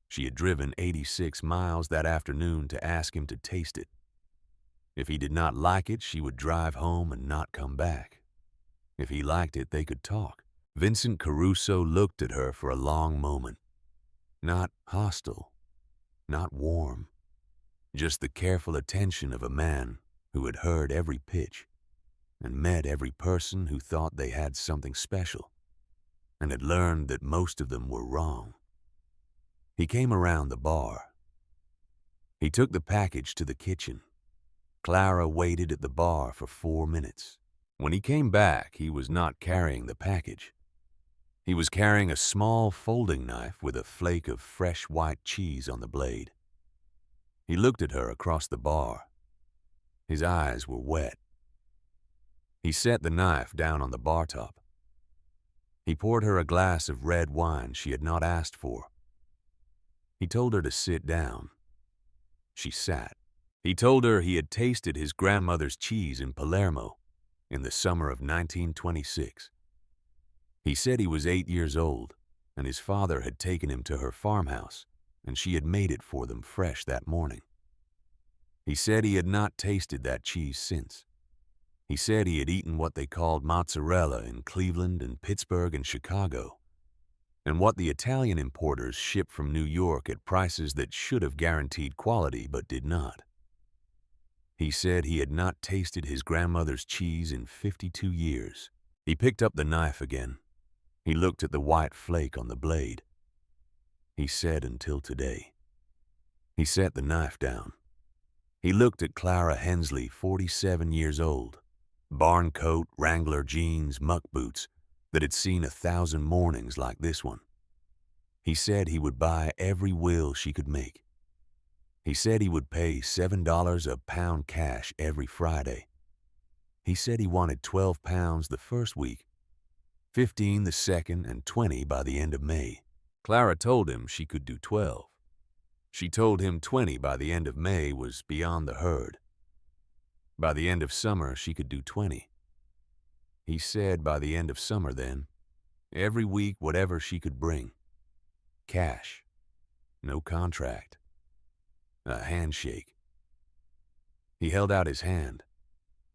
She had driven 86 miles that afternoon to ask him to taste it. If he did not like it, she would drive home and not come back. If he liked it, they could talk. Vincent Caruso looked at her for a long moment. Not hostile, not warm, just the careful attention of a man who had heard every pitch and met every person who thought they had something special and had learned that most of them were wrong. He came around the bar. He took the package to the kitchen. Clara waited at the bar for 4 minutes. When he came back, he was not carrying the package. He was carrying a small folding knife with a flake of fresh white cheese on the blade. He looked at her across the bar. His eyes were wet. He set the knife down on the bar top. He poured her a glass of red wine she had not asked for. He told her to sit down. She sat. He told her he had tasted his grandmother's cheese in Palermo in the summer of 1926. He said he was 8 years old, and his father had taken him to her farmhouse, and she had made it for them fresh that morning. He said he had not tasted that cheese since. He said he had eaten what they called mozzarella in Cleveland and Pittsburgh and Chicago, and what the Italian importers shipped from New York at prices that should have guaranteed quality but did not. He said he had not tasted his grandmother's cheese in 52 years. He picked up the knife again. He looked at the white flake on the blade. He said, until today. He set the knife down. He looked at Clara Hensley, 47 years old, barn coat, Wrangler jeans, muck boots that had seen 1,000 mornings like this one. He said he would buy every will she could make. He said he would pay $7 a pound cash every Friday. He said he wanted 12 pounds the first week, 15 the second, and 20 by the end of May. Clara told him she could do 12. She told him 20 by the end of May was beyond the herd. By the end of summer, she could do 20. He said by the end of summer then, every week whatever she could bring. Cash. No contract. A handshake. He held out his hand.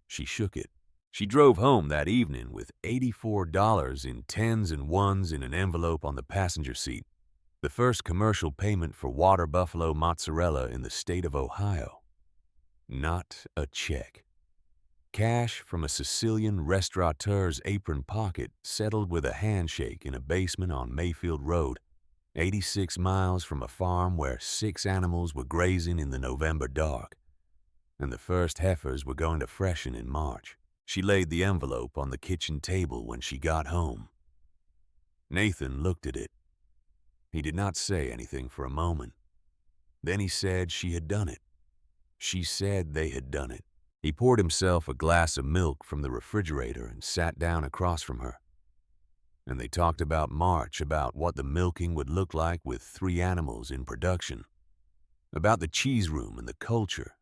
She shook it. She drove home that evening with $84 in tens and ones in an envelope on the passenger seat, the first commercial payment for water buffalo mozzarella in the state of Ohio. Not a check. Cash from a Sicilian restaurateur's apron pocket settled with a handshake in a basement on Mayfield Road, 86 miles from a farm where 6 animals were grazing in the November dark, and the first heifers were going to freshen in March. She laid the envelope on the kitchen table when she got home. Nathan looked at it. He did not say anything for a moment. Then he said she had done it. She said they had done it. He poured himself a glass of milk from the refrigerator and sat down across from her. And they talked about March, about what the milking would look like with 3 animals in production, about the cheese room and the culture,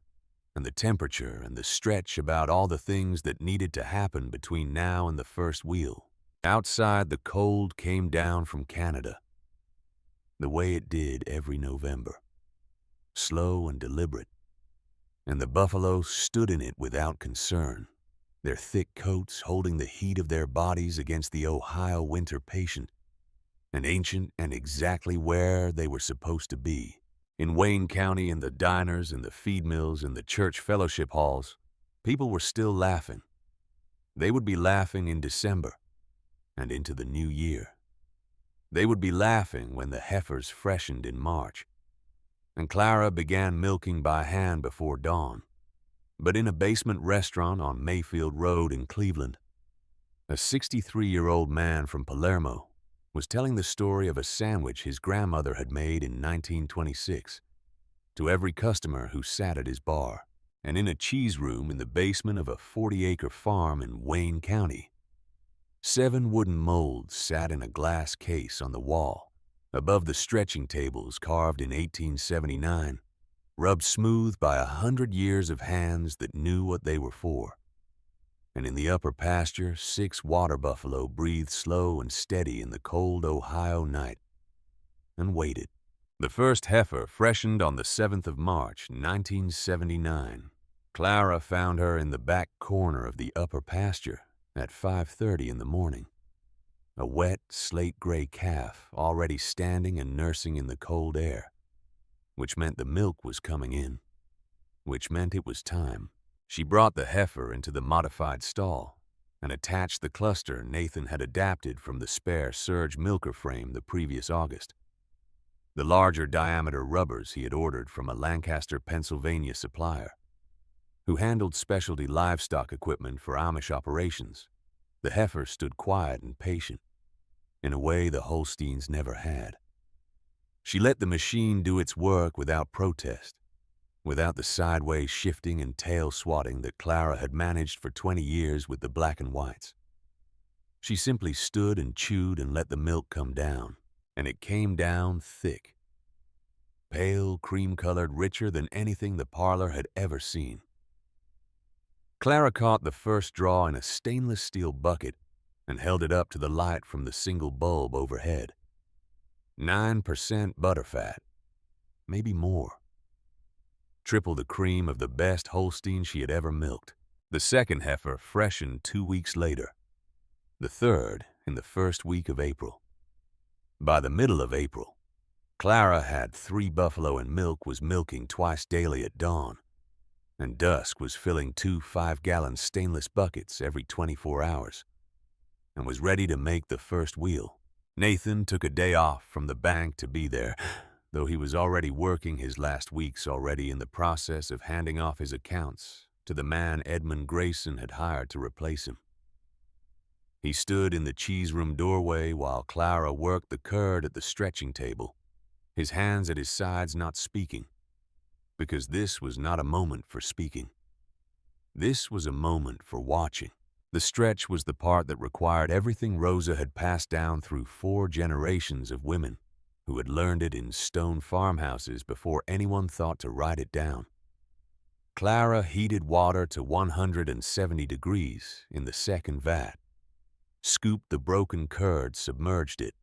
and the temperature and the stretch, about all the things that needed to happen between now and the first wheel. Outside, the cold came down from Canada, the way it did every November, slow and deliberate, and the buffalo stood in it without concern, their thick coats holding the heat of their bodies against the Ohio winter patient, and ancient and exactly where they were supposed to be. In Wayne County, in the diners and the feed mills and the church fellowship halls, people were still laughing. They would be laughing in December and into the new year. They would be laughing when the heifers freshened in March, and Clara began milking by hand before dawn. But in a basement restaurant on Mayfield Road in Cleveland, a 63-year-old man from Palermo was telling the story of a sandwich his grandmother had made in 1926 to every customer who sat at his bar. And in a cheese room in the basement of a 40-acre farm in Wayne County, 7 wooden molds sat in a glass case on the wall above the stretching tables carved in 1879, rubbed smooth by 100 years of hands that knew what they were for. And in the upper pasture, 6 water buffalo breathed slow and steady in the cold Ohio night and waited. The first heifer freshened on the 7th of March, 1979. Clara found her in the back corner of the upper pasture at 5:30 in the morning. A wet, slate-gray calf already standing and nursing in the cold air, which meant the milk was coming in, which meant it was time. She brought the heifer into the modified stall and attached the cluster Nathan had adapted from the spare Surge milker frame the previous August. The larger diameter rubbers he had ordered from a Lancaster, Pennsylvania supplier, who handled specialty livestock equipment for Amish operations. The heifer stood quiet and patient, in a way the Holsteins never had. She let the machine do its work without protest, without the sideways shifting and tail swatting that Clara had managed for 20 years with the black and whites. She simply stood and chewed and let the milk come down, and it came down thick, pale, cream-colored, richer than anything the parlor had ever seen. Clara caught the first draw in a stainless steel bucket and held it up to the light from the single bulb overhead. 9% butterfat, maybe more. Triple the cream of the best Holstein she had ever milked. The second heifer freshened 2 weeks later, the third in the first week of April. By the middle of April, Clara had 3 buffalo and milk, was milking twice daily at dawn, and dusk was filling 2 5-gallon stainless buckets every 24 hours, and was ready to make the first wheel. Nathan took a day off from the bank to be there, though he was already working his last weeks already in the process of handing off his accounts to the man Edmund Grayson had hired to replace him. He stood in the cheese room doorway while Clara worked the curd at the stretching table, his hands at his sides, not speaking, because this was not a moment for speaking. This was a moment for watching. The stretch was the part that required everything Rosa had passed down through 4 generations of women who had learned it in stone farmhouses before anyone thought to write it down. Clara heated water to 170 degrees in the second vat, scooped the broken curd, submerged it,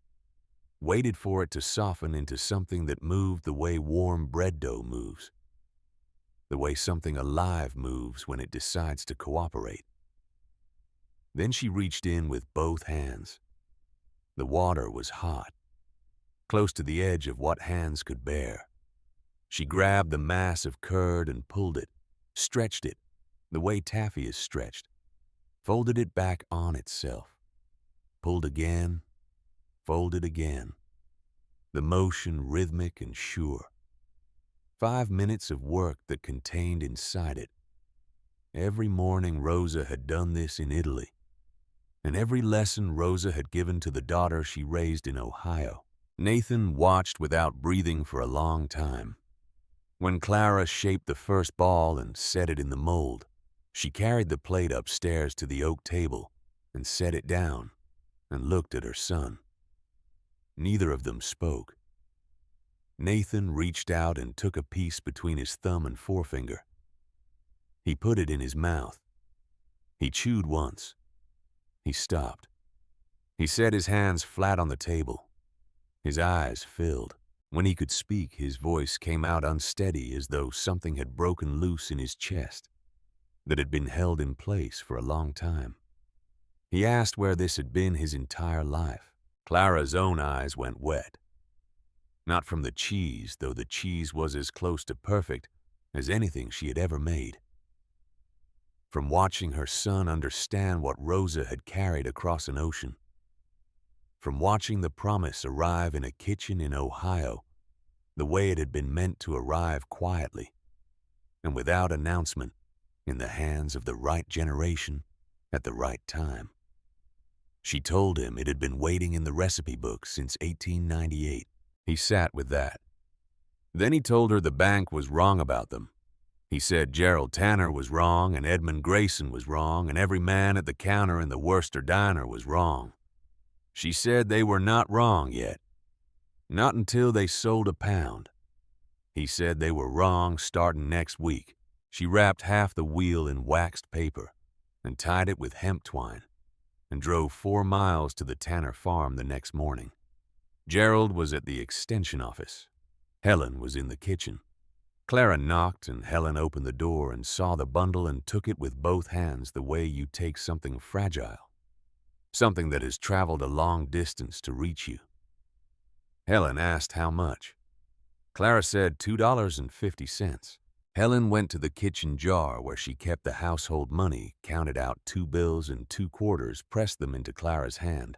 waited for it to soften into something that moved the way warm bread dough moves, the way something alive moves when it decides to cooperate. Then she reached in with both hands. The water was hot, close to the edge of what hands could bear. She grabbed the mass of curd and pulled it, stretched it, the way taffy is stretched, folded it back on itself, pulled again, folded again, the motion rhythmic and sure. 5 minutes of work that contained inside it. Every morning Rosa had done this in Italy, and every lesson Rosa had given to the daughter she raised in Ohio. Nathan watched without breathing for a long time. When Clara shaped the first ball and set it in the mold, she carried the plate upstairs to the oak table and set it down and looked at her son. Neither of them spoke. Nathan reached out and took a piece between his thumb and forefinger. He put it in his mouth. He chewed once. He stopped. He set his hands flat on the table. His eyes filled. When he could speak, his voice came out unsteady, as though something had broken loose in his chest that had been held in place for a long time. He asked where this had been his entire life. Clara's own eyes went wet. Not from the cheese, though the cheese was as close to perfect as anything she had ever made. From watching her son understand what Rosa had carried across an ocean. From watching the promise arrive in a kitchen in Ohio, the way it had been meant to arrive quietly and without announcement in the hands of the right generation at the right time. She told him it had been waiting in the recipe book since 1898. He sat with that. Then he told her the bank was wrong about them. He said Gerald Tanner was wrong and Edmund Grayson was wrong and every man at the counter in the Worcester diner was wrong. She said they were not wrong yet. Not until they sold a pound. He said they were wrong starting next week. She wrapped half the wheel in waxed paper and tied it with hemp twine and drove 4 miles to the Tanner farm the next morning. Gerald was at the extension office. Helen was in the kitchen. Clara knocked and Helen opened the door and saw the bundle and took it with both hands the way you take something fragile, something that has traveled a long distance to reach you. Helen asked how much. Clara said $2.50. Helen went to the kitchen jar where she kept the household money, counted out 2 bills and 2 quarters, pressed them into Clara's hand.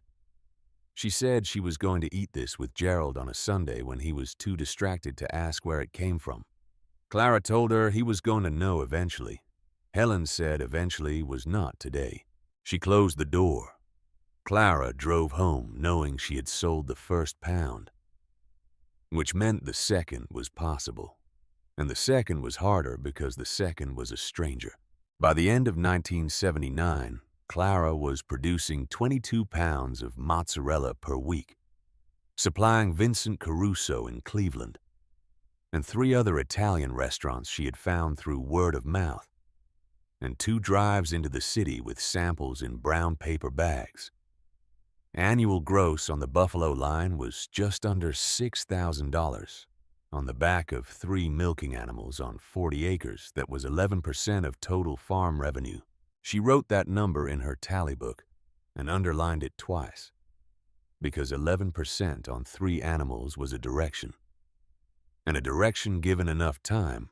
She said she was going to eat this with Gerald on a Sunday when he was too distracted to ask where it came from. Clara told her he was going to know eventually. Helen said eventually was not today. She closed the door. Clara drove home knowing she had sold the first pound, which meant the second was possible. And the second was harder because the second was a stranger. By the end of 1979, Clara was producing 22 pounds of mozzarella per week, supplying Vincent Caruso in Cleveland, and 3 other Italian restaurants she had found through word of mouth, and 2 drives into the city with samples in brown paper bags. Annual gross on the Buffalo line was just under $6,000. On the back of 3 milking animals on 40 acres, that was 11% of total farm revenue. She wrote that number in her tally book and underlined it twice, because 11% on 3 animals was a direction, and a direction given enough time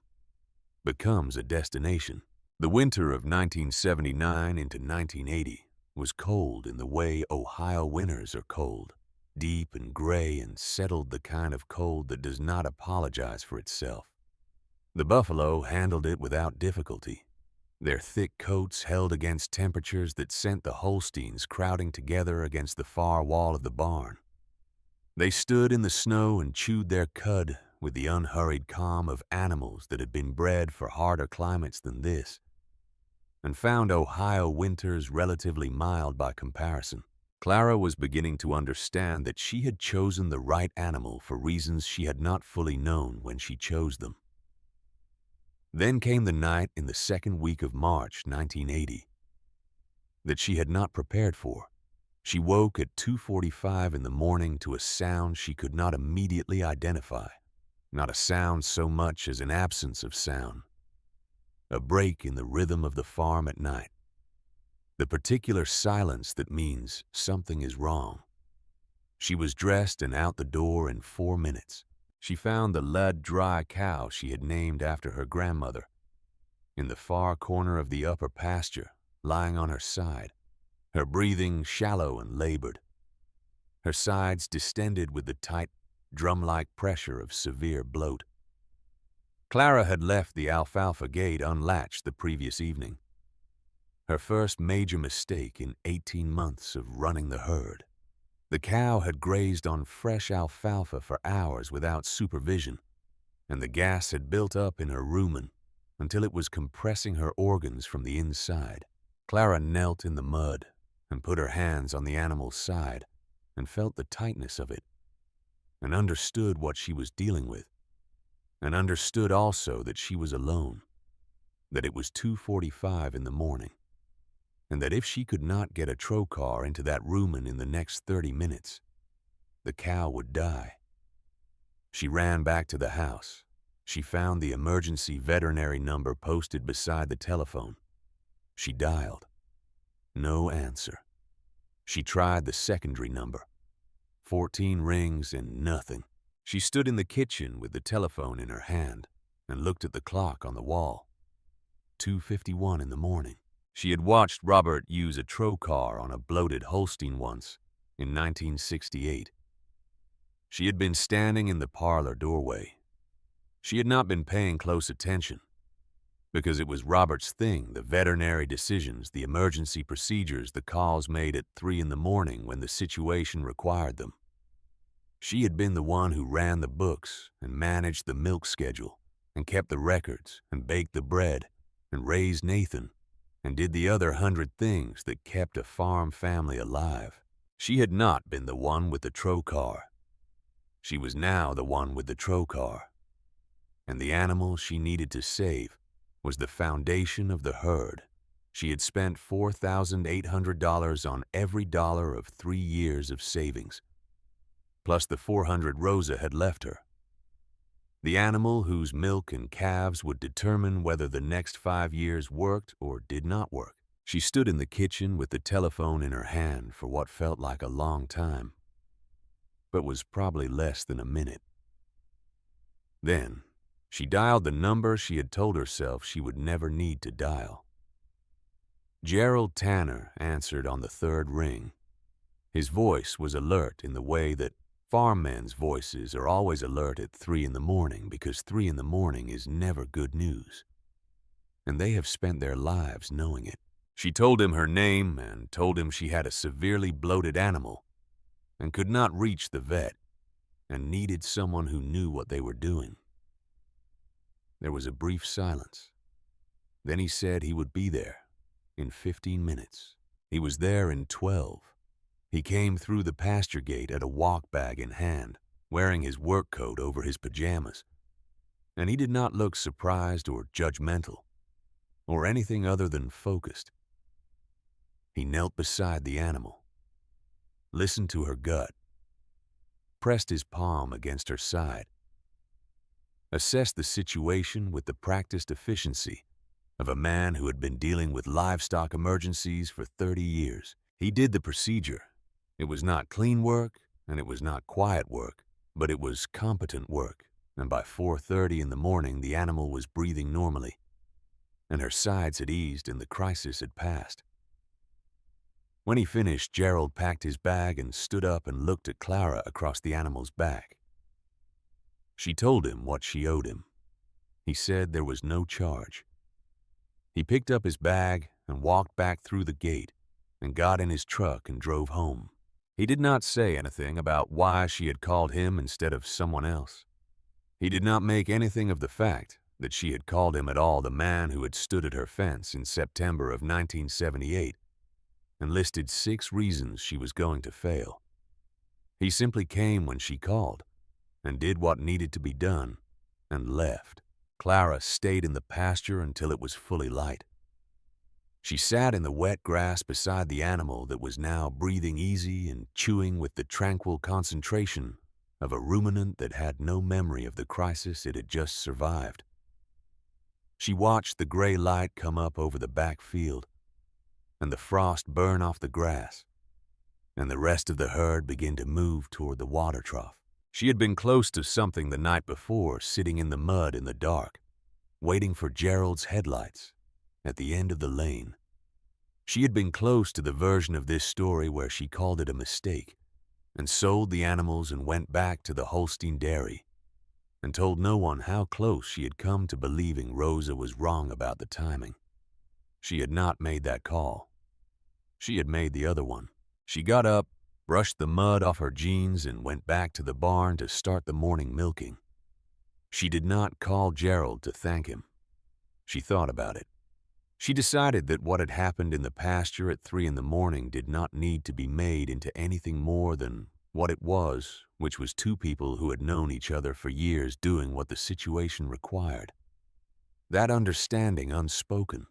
becomes a destination. The winter of 1979 into 1980 was cold in the way Ohio winters are cold. Deep and gray and settled, the kind of cold that does not apologize for itself. The buffalo handled it without difficulty. Their thick coats held against temperatures that sent the Holsteins crowding together against the far wall of the barn. They stood in the snow and chewed their cud with the unhurried calm of animals that had been bred for harder climates than this. and found Ohio winters relatively mild by comparison. Clara was beginning to understand that she had chosen the right animal for reasons she had not fully known when she chose them. Then came the night in the second week of March 1980 that she had not prepared for. She woke at 2:45 in the morning to a sound she could not immediately identify. Not a sound so much as an absence of sound. A break in the rhythm of the farm at night. The particular silence that means something is wrong. She was dressed and out the door in 4 minutes. She found the lead dry cow she had named after her grandmother in the far corner of the upper pasture, lying on her side, her breathing shallow and labored, her sides distended with the tight, drum-like pressure of severe bloat. Clara had left the alfalfa gate unlatched the previous evening. Her first major mistake in 18 months of running the herd. The cow had grazed on fresh alfalfa for hours without supervision, and the gas had built up in her rumen until it was compressing her organs from the inside. Clara knelt in the mud and put her hands on the animal's side and felt the tightness of it, and understood what she was dealing with, and understood also that she was alone, that it was 2:45 in the morning, and that if she could not get a trocar into that rumen in the next 30 minutes, the cow would die. She ran back to the house. She found the emergency veterinary number posted beside the telephone. She dialed. No answer. She tried the secondary number. 14 rings and nothing. She stood in the kitchen with the telephone in her hand and looked at the clock on the wall. 2:51 in the morning. She had watched Robert use a trocar on a bloated Holstein once in 1968. She had been standing in the parlor doorway. She had not been paying close attention because it was Robert's thing, the veterinary decisions, the emergency procedures, the calls made at 3 in the morning when the situation required them. She had been the one who ran the books and managed the milk schedule and kept the records and baked the bread and raised Nathan and did the other 100 things that kept a farm family alive. She had not been the one with the trocar. She was now the one with the trocar. And the animal she needed to save was the foundation of the herd. She had spent $4,800 on every dollar of 3 years of savings, plus the $400 Rosa had left her. The animal whose milk and calves would determine whether the next 5 years worked or did not work. She stood in the kitchen with the telephone in her hand for what felt like a long time, but was probably less than a minute. Then, she dialed the number she had told herself she would never need to dial. Gerald Tanner answered on the 3rd ring. His voice was alert in the way that farm men's voices are always alert at 3 in the morning because 3 in the morning is never good news. And they have spent their lives knowing it. She told him her name and told him she had a severely bloated animal and could not reach the vet and needed someone who knew what they were doing. There was a brief silence. Then he said he would be there in 15 minutes. He was there in 12. He came through the pasture gate at a walk bag in hand, wearing his work coat over his pajamas. And he did not look surprised or judgmental, or anything other than focused. He knelt beside the animal, listened to her gut, pressed his palm against her side, assessed the situation with the practiced efficiency of a man who had been dealing with livestock emergencies for 30 years. He did the procedure. It was not clean work, and it was not quiet work, but it was competent work, and by 4:30 in the morning the animal was breathing normally, and her sides had eased and the crisis had passed. When he finished, Gerald packed his bag and stood up and looked at Clara across the animal's back. She told him what she owed him. He said there was no charge. He picked up his bag and walked back through the gate and got in his truck and drove home. He did not say anything about why she had called him instead of someone else. He did not make anything of the fact that she had called him at all the man who had stood at her fence in September of 1978 and listed 6 reasons she was going to fail. He simply came when she called and did what needed to be done and left. Clara stayed in the pasture until it was fully light. She sat in the wet grass beside the animal that was now breathing easy and chewing with the tranquil concentration of a ruminant that had no memory of the crisis it had just survived. She watched the gray light come up over the back field and the frost burn off the grass, and the rest of the herd begin to move toward the water trough. She had been close to something the night before, sitting in the mud in the dark, waiting for Gerald's headlights at the end of the lane. She had been close to the version of this story where she called it a mistake and sold the animals and went back to the Holstein dairy and told no one how close she had come to believing Rosa was wrong about the timing. She had not made that call. She had made the other one. She got up, brushed the mud off her jeans, and went back to the barn to start the morning milking. She did not call Gerald to thank him. She thought about it. She decided that what had happened in the pasture at 3 in the morning did not need to be made into anything more than what it was, which was 2 people who had known each other for years doing what the situation required. That understanding, unspoken,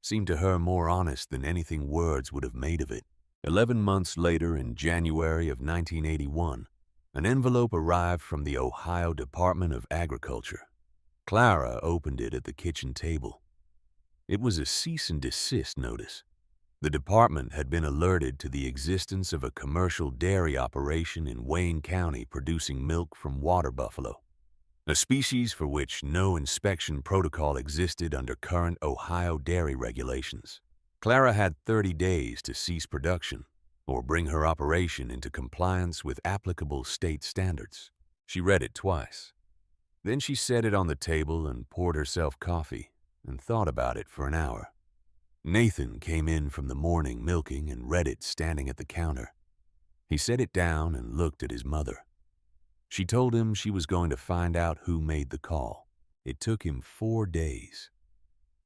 seemed to her more honest than anything words would have made of it. 11 months later, in January of 1981, an envelope arrived from the Ohio Department of Agriculture. Clara opened it at the kitchen table. It was a cease and desist notice. The department had been alerted to the existence of a commercial dairy operation in Wayne County producing milk from water buffalo, a species for which no inspection protocol existed under current Ohio dairy regulations. Clara had 30 days to cease production or bring her operation into compliance with applicable state standards. She read it twice. Then she set it on the table and poured herself coffee and thought about it for an hour. Nathan came in from the morning milking and read it standing at the counter. He set it down and looked at his mother. She told him she was going to find out who made the call. It took him 4 days.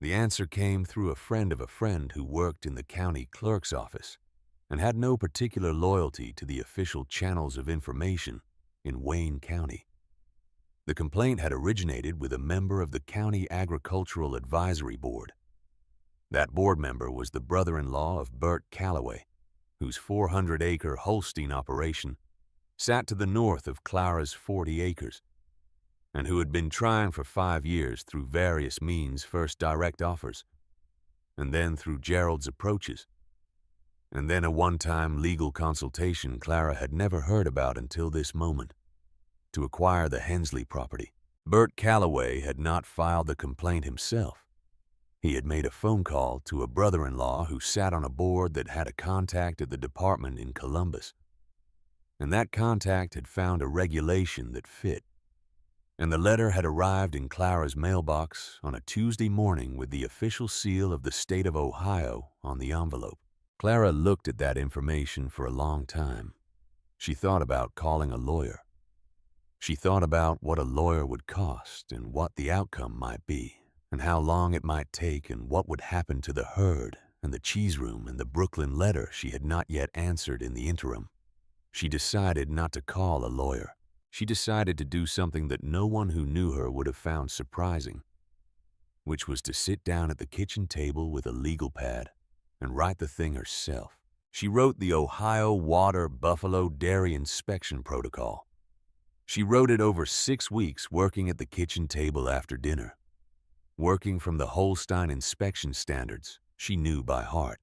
The answer came through a friend of a friend who worked in the county clerk's office and had no particular loyalty to the official channels of information in Wayne County. The complaint had originated with a member of the County Agricultural Advisory Board. That board member was the brother-in-law of Bert Calloway, whose 400-acre Holstein operation sat to the north of Clara's 40 acres, and who had been trying for 5 years through various means, first direct offers, and then through Gerald's approaches, and then a one-time legal consultation Clara had never heard about until this moment, to acquire the Hensley property. Bert Calloway had not filed the complaint himself. He had made a phone call to a brother-in-law who sat on a board that had a contact at the department in Columbus, and that contact had found a regulation that fit. And the letter had arrived in Clara's mailbox on a Tuesday morning with the official seal of the state of Ohio on the envelope. Clara looked at that information for a long time. She thought about calling a lawyer. She thought about what a lawyer would cost and what the outcome might be, and how long it might take and what would happen to the herd and the cheese room and the Brooklyn letter she had not yet answered in the interim. She decided not to call a lawyer. She decided to do something that no one who knew her would have found surprising, which was to sit down at the kitchen table with a legal pad and write the thing herself. She wrote the Ohio Water Buffalo Dairy Inspection Protocol. She wrote it over 6 weeks working at the kitchen table after dinner, working from the Holstein inspection standards she knew by heart,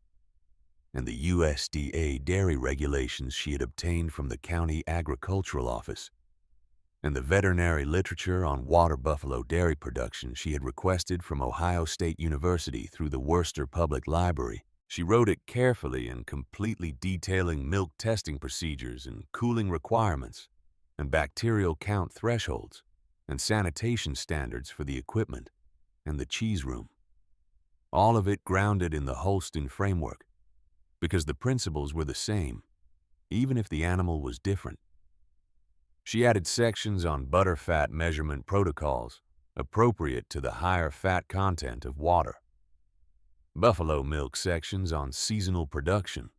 and the USDA dairy regulations she had obtained from the county agricultural office, and the veterinary literature on water buffalo dairy production she had requested from Ohio State University through the Worcester Public Library. She wrote it carefully and completely detailing milk testing procedures and cooling requirements and bacterial count thresholds and sanitation standards for the equipment and the cheese room. All of it grounded in the Holstein framework, because the principles were the same, even if the animal was different. She added sections on butterfat measurement protocols appropriate to the higher fat content of water. Buffalo milk sections on seasonal production.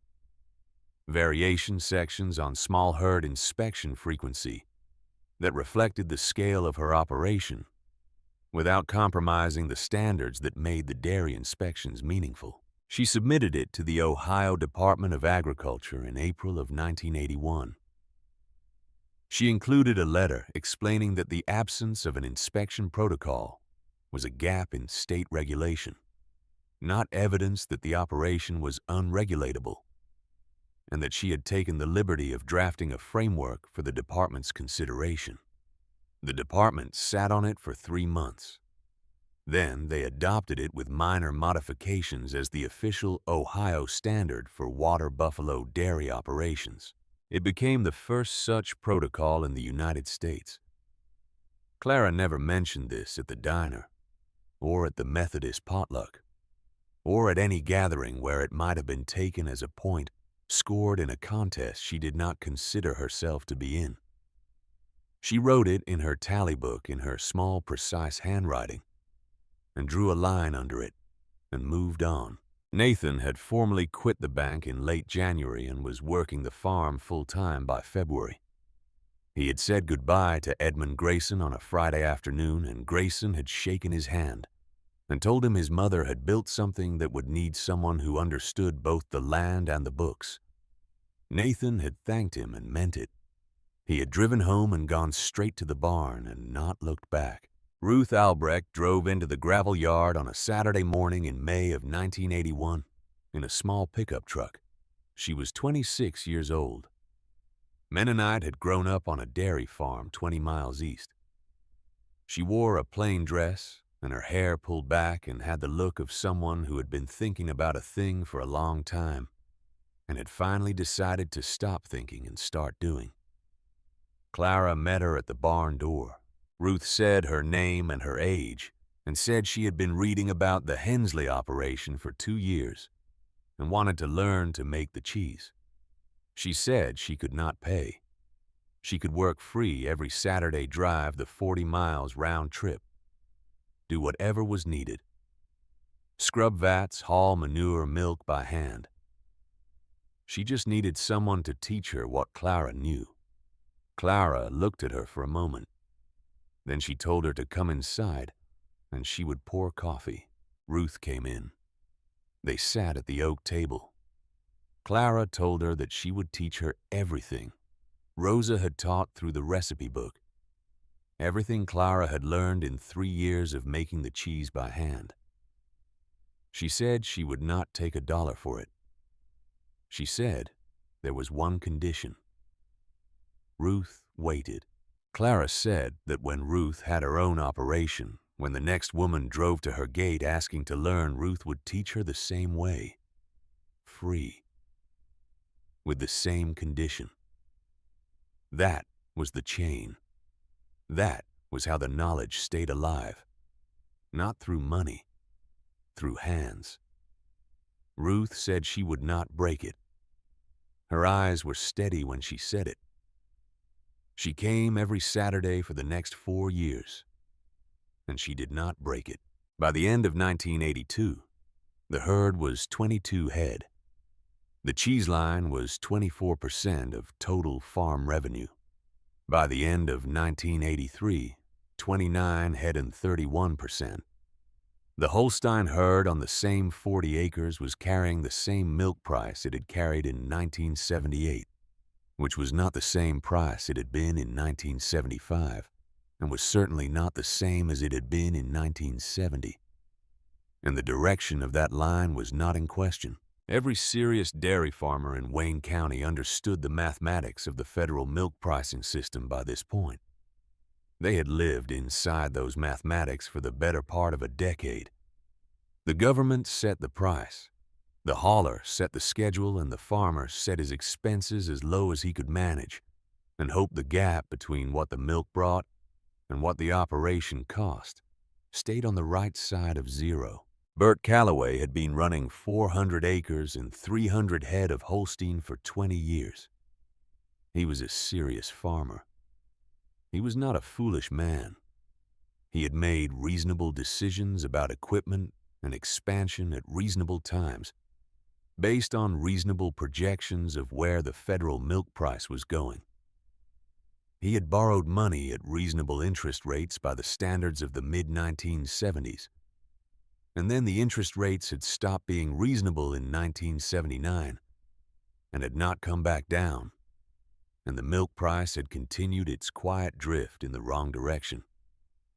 Variation sections on small herd inspection frequency that reflected the scale of her operation without compromising the standards that made the dairy inspections meaningful. She submitted it to the Ohio Department of Agriculture in April of 1981. She included a letter explaining that the absence of an inspection protocol was a gap in state regulation, not evidence that the operation was unregulatable, and that she had taken the liberty of drafting a framework for the department's consideration. The department sat on it for 3 months. Then they adopted it with minor modifications as the official Ohio standard for water buffalo dairy operations. It became the first such protocol in the United States. Clara never mentioned this at the diner, or at the Methodist potluck, or at any gathering where it might have been taken as a point scored in a contest she did not consider herself to be in. She wrote it in her tally book in her small, precise handwriting, and drew a line under it, and moved on. Nathan had formally quit the bank in late January and was working the farm full-time by February. He had said goodbye to Edmund Grayson on a Friday afternoon, and Grayson had shaken his hand and told him his mother had built something that would need someone who understood both the land and the books. Nathan had thanked him and meant it. He had driven home and gone straight to the barn and not looked back. Ruth Albrecht drove into the gravel yard on a Saturday morning in May of 1981 in a small pickup truck. She was 26 years old. Mennonite had grown up on a dairy farm 20 miles east. She wore a plain dress and her hair pulled back and had the look of someone who had been thinking about a thing for a long time and had finally decided to stop thinking and start doing. Clara met her at the barn door. Ruth said her name and her age, and said she had been reading about the Hensley operation for 2 years and wanted to learn to make the cheese. She said she could not pay. She could work free every Saturday drive the 40 miles round trip, do whatever was needed. Scrub vats, haul manure, milk by hand. She just needed someone to teach her what Clara knew. Clara looked at her for a moment. Then she told her to come inside, and she would pour coffee. Ruth came in. They sat at the oak table. Clara told her that she would teach her everything Rosa had taught through the recipe book, everything Clara had learned in 3 years of making the cheese by hand. She said she would not take $1 for it. She said there was one condition. Ruth waited. Clara said that when Ruth had her own operation, when the next woman drove to her gate asking to learn, Ruth would teach her the same way, free, with the same condition. That was the chain. That was how the knowledge stayed alive, not through money, through hands. Ruth said she would not break it. Her eyes were steady when she said it. She came every Saturday for the next 4 years, and she did not break it. By the end of 1982, the herd was 22 head. The cheese line was 24% of total farm revenue. By the end of 1983, 29 head and 31%. The Holstein herd on the same 40 acres was carrying the same milk price it had carried in 1978, which was not the same price it had been in 1975, and was certainly not the same as it had been in 1970. And the direction of that line was not in question. Every serious dairy farmer in Wayne County understood the mathematics of the federal milk pricing system by this point. They had lived inside those mathematics for the better part of a decade. The government set the price. The hauler set the schedule, and the farmer set his expenses as low as he could manage and hoped the gap between what the milk brought and what the operation cost stayed on the right side of zero. Bert Calloway had been running 400 acres and 300 head of Holstein for 20 years. He was a serious farmer. He was not a foolish man. He had made reasonable decisions about equipment and expansion at reasonable times, based on reasonable projections of where the federal milk price was going. He had borrowed money at reasonable interest rates by the standards of the mid-1970s, and then the interest rates had stopped being reasonable in 1979 and had not come back down, and the milk price had continued its quiet drift in the wrong direction.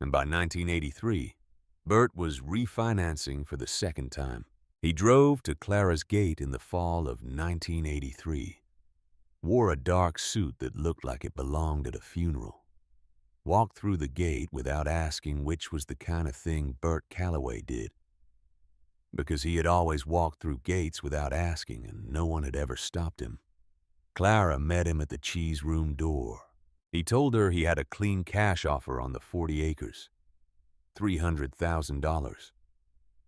And by 1983, Bert was refinancing for the second time. He drove to Clara's gate in the fall of 1983, wore a dark suit that looked like it belonged at a funeral, walked through the gate without asking, which was the kind of thing Bert Calloway did, because he had always walked through gates without asking and no one had ever stopped him. Clara met him at the cheese room door. He told her he had a clean cash offer on the 40 acres, $300,000,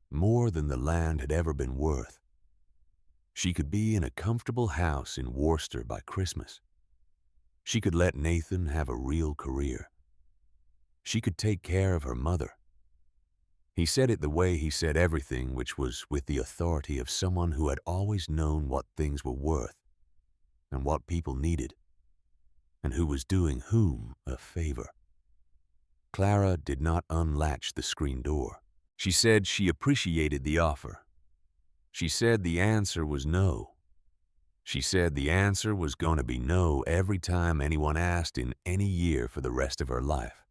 more than the land had ever been worth. She could be in a comfortable house in Worcester by Christmas. She could let Nathan have a real career. She could take care of her mother. He said it the way he said everything, which was with the authority of someone who had always known what things were worth and what people needed, and who was doing whom a favor. Clara did not unlatch the screen door. She said she appreciated the offer. She said the answer was no. She said the answer was going to be no every time anyone asked in any year for the rest of her life.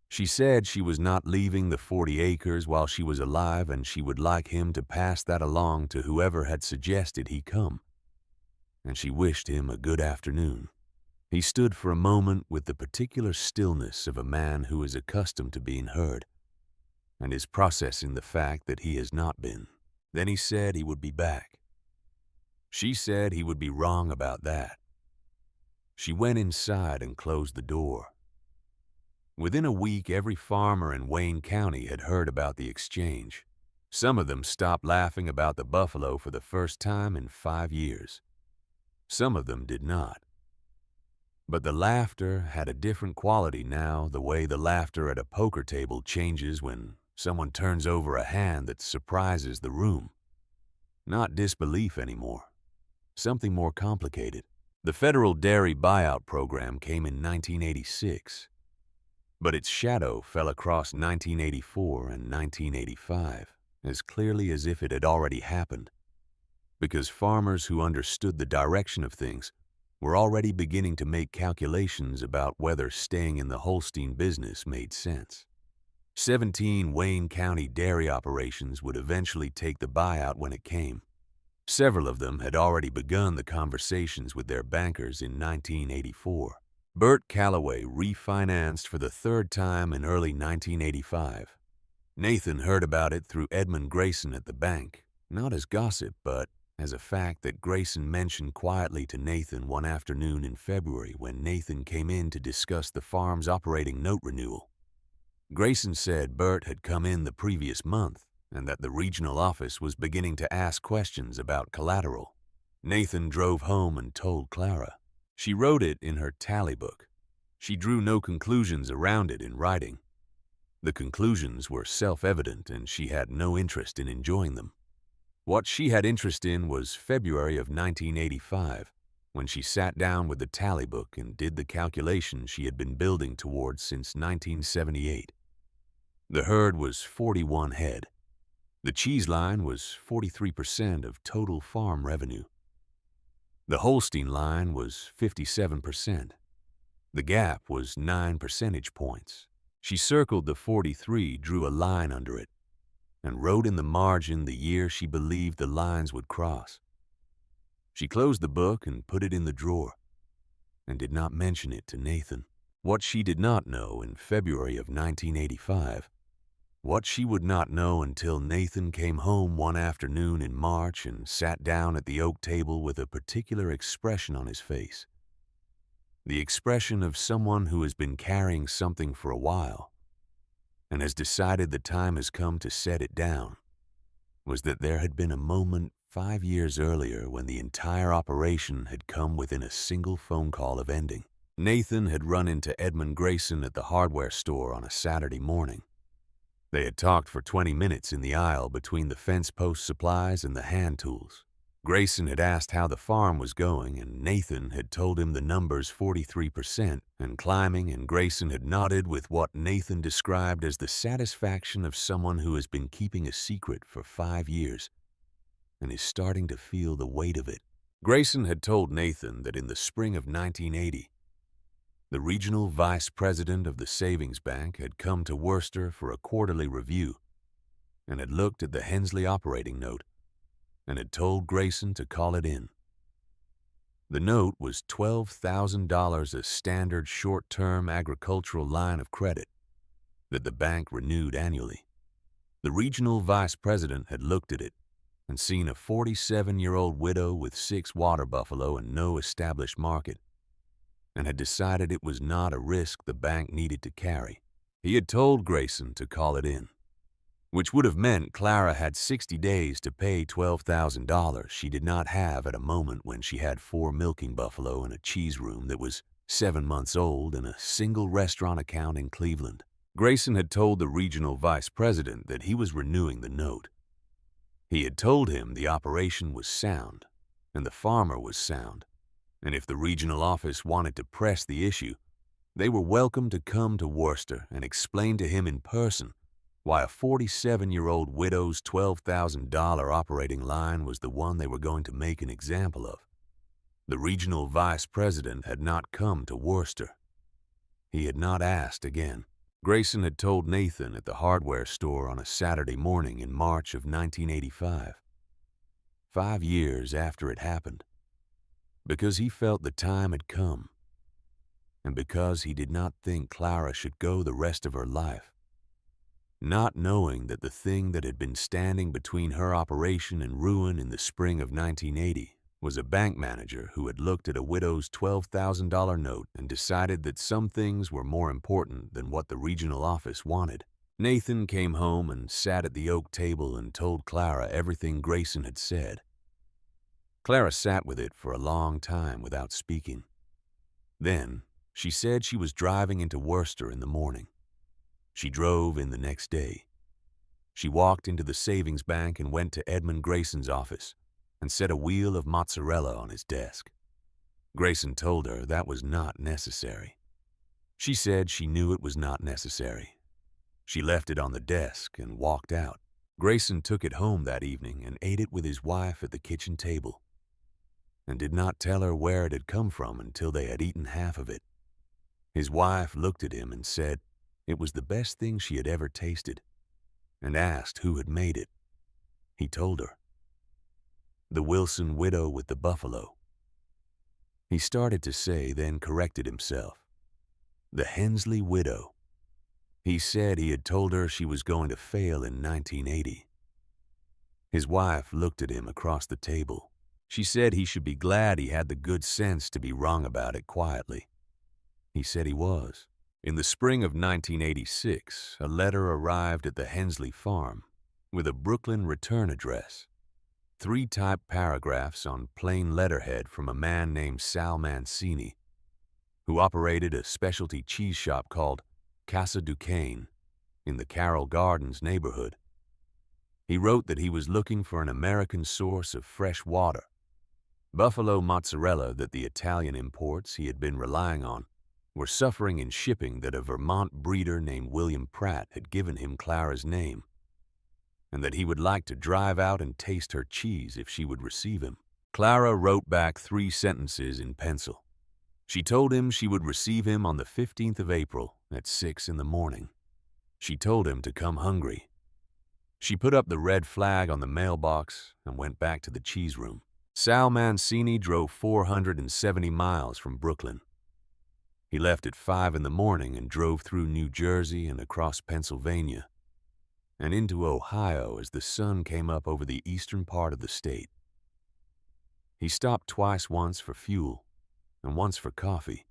She said she was not leaving the 40 acres while she was alive, and she would like him to pass that along to whoever had suggested he come. And she wished him a good afternoon. He stood for a moment with the particular stillness of a man who is accustomed to being heard, and is processing the fact that he has not been. Then he said he would be back. She said he would be wrong about that. She went inside and closed the door. Within a week, every farmer in Wayne County had heard about the exchange. Some of them stopped laughing about the buffalo for the first time in 5 years. Some of them did not. But the laughter had a different quality now, the way the laughter at a poker table changes when someone turns over a hand that surprises the room. Not disbelief anymore. Something more complicated. The federal dairy buyout program came in 1986, but its shadow fell across 1984 and 1985 as clearly as if it had already happened, because farmers who understood the direction of things were already beginning to make calculations about whether staying in the Holstein business made sense. 17 Wayne County dairy operations would eventually take the buyout when it came. Several of them had already begun the conversations with their bankers in 1984. Bert Calloway refinanced for the third time in early 1985. Nathan heard about it through Edmund Grayson at the bank, not as gossip, but as a fact that Grayson mentioned quietly to Nathan one afternoon in February when Nathan came in to discuss the farm's operating note renewal. Grayson said Bert had come in the previous month and that the regional office was beginning to ask questions about collateral. Nathan drove home and told Clara. She wrote it in her tally book. She drew no conclusions around it in writing. The conclusions were self-evident and she had no interest in enjoying them. What she had interest in was February of 1985, when she sat down with the tally book and did the calculation she had been building towards since 1978. The herd was 41 head. The cheese line was 43% of total farm revenue. The Holstein line was 57%. The gap was 9 percentage points. She circled the 43, drew a line under it, and wrote in the margin the year she believed the lines would cross. She closed the book and put it in the drawer, and did not mention it to Nathan. What she did not know in February of 1985, what she would not know until Nathan came home one afternoon in March and sat down at the oak table with a particular expression on his face. The expression of someone who has been carrying something for a while and has decided the time has come to set it down, was that there had been a moment 5 years earlier when the entire operation had come within a single phone call of ending. Nathan had run into Edmund Grayson at the hardware store on a Saturday morning. They had talked for 20 minutes in the aisle between the fence post supplies and the hand tools. Grayson had asked how the farm was going, and Nathan had told him the numbers 43% and climbing, and Grayson had nodded with what Nathan described as the satisfaction of someone who has been keeping a secret for 5 years and is starting to feel the weight of it. Grayson had told Nathan that in the spring of 1980, the regional vice president of the savings bank had come to Worcester for a quarterly review and had looked at the Hensley operating note and had told Grayson to call it in. The note was $12,000, a standard short-term agricultural line of credit that the bank renewed annually. The regional vice president had looked at it and seen a 47-year-old widow with 6 water buffalo and no established market, and had decided it was not a risk the bank needed to carry. He had told Grayson to call it in, which would have meant Clara had 60 days to pay $12,000 she did not have at a moment when she had 4 milking buffalo and a cheese room that was 7 months old and a single restaurant account in Cleveland. Grayson had told the regional vice president that he was renewing the note. He had told him the operation was sound and the farmer was sound, and if the regional office wanted to press the issue, they were welcome to come to Worcester and explain to him in person why a 47-year-old widow's $12,000 operating line was the one they were going to make an example of. The regional vice president had not come to Worcester. He had not asked again. Grayson had told Nathan at the hardware store on a Saturday morning in March of 1985, 5 years after it happened, because he felt the time had come, and because he did not think Clara should go the rest of her life, not knowing that the thing that had been standing between her operation and ruin in the spring of 1980 was a bank manager who had looked at a widow's $12,000 note and decided that some things were more important than what the regional office wanted. Nathan came home and sat at the oak table and told Clara everything Grayson had said. Clara sat with it for a long time without speaking. Then, she said she was driving into Worcester in the morning. She drove in the next day. She walked into the savings bank and went to Edmund Grayson's office and set a wheel of mozzarella on his desk. Grayson told her that was not necessary. She said she knew it was not necessary. She left it on the desk and walked out. Grayson took it home that evening and ate it with his wife at the kitchen table, and did not tell her where it had come from until they had eaten half of it. His wife looked at him and said it was the best thing she had ever tasted, and asked who had made it. He told her. The Wilson widow with the buffalo. He started to say, then corrected himself. The Hensley widow. He said he had told her she was going to fail in 1980. His wife looked at him across the table. She said he should be glad he had the good sense to be wrong about it quietly. He said he was. In the spring of 1986, a letter arrived at the Hensley farm with a Brooklyn return address. 3 typed paragraphs on plain letterhead from a man named Sal Mancini, who operated a specialty cheese shop called Casa Duquesne in the Carroll Gardens neighborhood. He wrote that he was looking for an American source of fresh water. Buffalo mozzarella that the Italian imports he had been relying on were suffering in shipping that a Vermont breeder named William Pratt had given him Clara's name, and that he would like to drive out and taste her cheese if she would receive him. Clara wrote back 3 sentences in pencil. She told him she would receive him on the 15th of April at 6 in the morning. She told him to come hungry. She put up the red flag on the mailbox and went back to the cheese room. Sal Mancini drove 470 miles from Brooklyn. He left at 5 in the morning and drove through New Jersey and across Pennsylvania and into Ohio as the sun came up over the eastern part of the state. He stopped twice, once for fuel and once for coffee.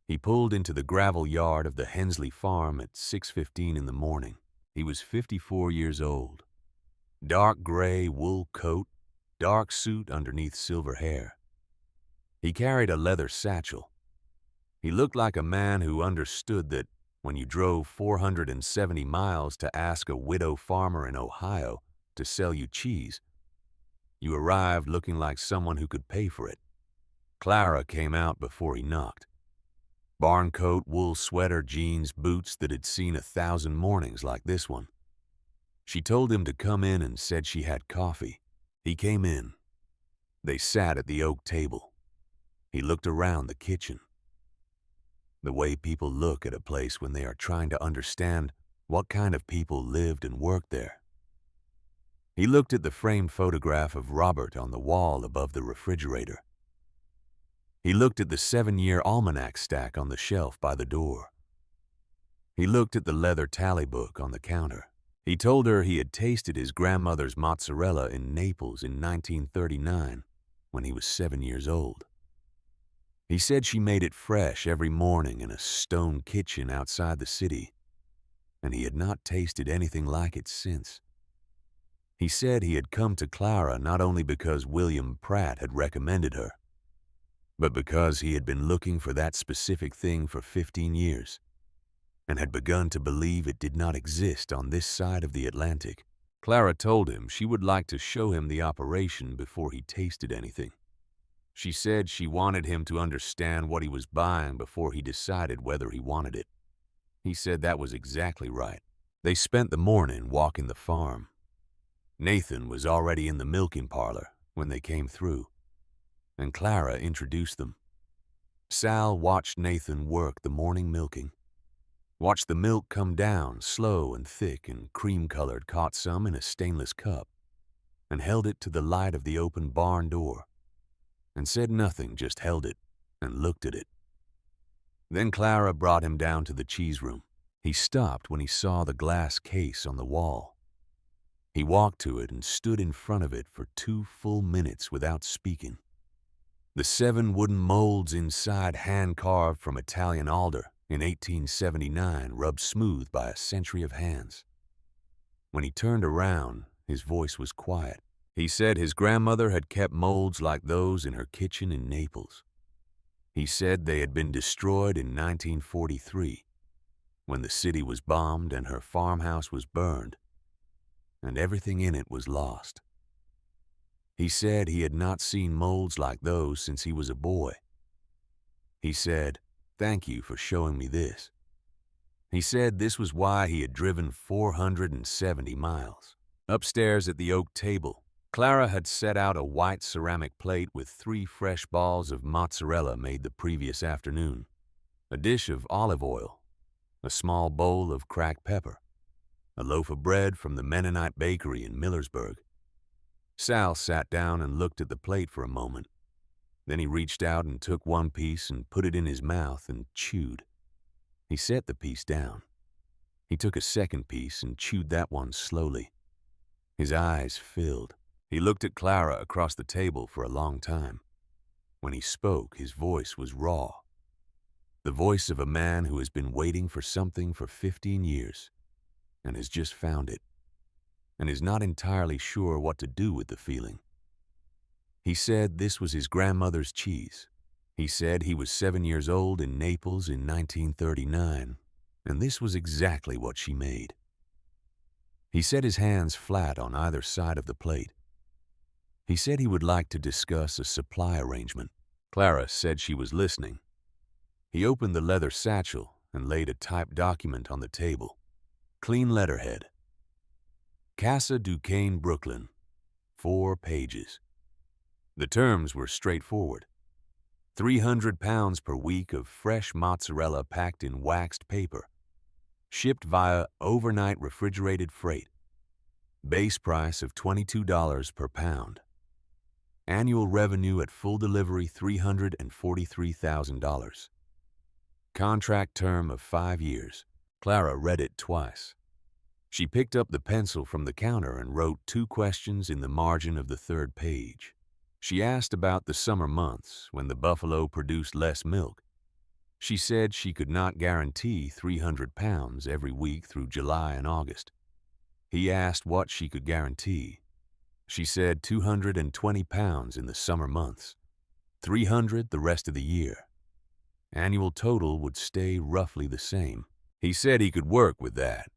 He pulled into the gravel yard of the Hensley farm at 6:15 in the morning. He was 54 years old. Dark gray wool coat, dark suit underneath silver hair. He carried a leather satchel. He looked like a man who understood that when you drove 470 miles to ask a widow farmer in Ohio to sell you cheese, you arrived looking like someone who could pay for it. Clara came out before he knocked. Barn coat, wool sweater, jeans, boots that had seen 1,000 mornings like this one. She told him to come in and said she had coffee. He came in. They sat at the oak table. He looked around the kitchen. The way people look at a place when they are trying to understand what kind of people lived and worked there. He looked at the framed photograph of Robert on the wall above the refrigerator. He looked at the 7-year almanac stack on the shelf by the door. He looked at the leather tally book on the counter. He told her he had tasted his grandmother's mozzarella in Naples in 1939 when he was 7 years old. He said she made it fresh every morning in a stone kitchen outside the city, and he had not tasted anything like it since. He said he had come to Clara not only because William Pratt had recommended her, but because he had been looking for that specific thing for 15 years and had begun to believe it did not exist on this side of the Atlantic. Clara told him she would like to show him the operation before he tasted anything. She said she wanted him to understand what he was buying before he decided whether he wanted it. He said that was exactly right. They spent the morning walking the farm. Nathan was already in the milking parlor when they came through, and Clara introduced them. Sal watched Nathan work the morning milking, watched the milk come down slow and thick and cream-colored, caught some in a stainless cup, and held it to the light of the open barn door, and said nothing, just held it and looked at it. Then Clara brought him down to the cheese room. He stopped when he saw the glass case on the wall. He walked to it and stood in front of it for 2 full minutes without speaking. The 7 wooden molds inside, hand-carved from Italian alder in 1879, rubbed smooth by a century of hands. When he turned around, his voice was quiet. He said his grandmother had kept molds like those in her kitchen in Naples. He said they had been destroyed in 1943, when the city was bombed and her farmhouse was burned, and everything in it was lost. He said he had not seen molds like those since he was a boy. He said, "Thank you for showing me this." He said this was why he had driven 470 miles. Upstairs at the oak table, Clara had set out a white ceramic plate with 3 fresh balls of mozzarella made the previous afternoon, a dish of olive oil, a small bowl of cracked pepper, a loaf of bread from the Mennonite bakery in Millersburg. Sal sat down and looked at the plate for a moment. Then he reached out and took one piece and put it in his mouth and chewed. He set the piece down. He took a second piece and chewed that one slowly. His eyes filled. He looked at Clara across the table for a long time. When he spoke, his voice was raw. The voice of a man who has been waiting for something for 15 years and has just found it, and is not entirely sure what to do with the feeling. He said this was his grandmother's cheese. He said he was 7 years old in Naples in 1939, and this was exactly what she made. He set his hands flat on either side of the plate. He said he would like to discuss a supply arrangement. Clara said she was listening. He opened the leather satchel and laid a typed document on the table. Clean letterhead. Casa Duquesne, Brooklyn. 4 pages. The terms were straightforward. 300 pounds per week of fresh mozzarella packed in waxed paper, shipped via overnight refrigerated freight. Base price of $22 per pound. Annual revenue at full delivery $343,000. Contract term of 5 years. Clara read it twice. She picked up the pencil from the counter and wrote 2 questions in the margin of the 3rd page. She asked about the summer months when the buffalo produced less milk. She said she could not guarantee 300 pounds every week through July and August. He asked what she could guarantee. She said 220 pounds in the summer months, 300 the rest of the year. Annual total would stay roughly the same. He said he could work with that.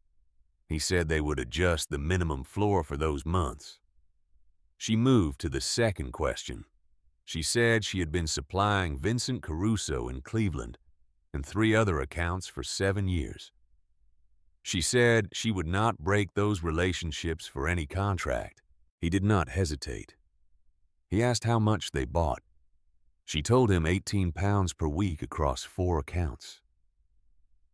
He said they would adjust the minimum floor for those months. She moved to the second question. She said she had been supplying Vincent Caruso in Cleveland and 3 other accounts for 7 years. She said she would not break those relationships for any contract. He did not hesitate. He asked how much they bought. She told him 18 pounds per week across 4 accounts.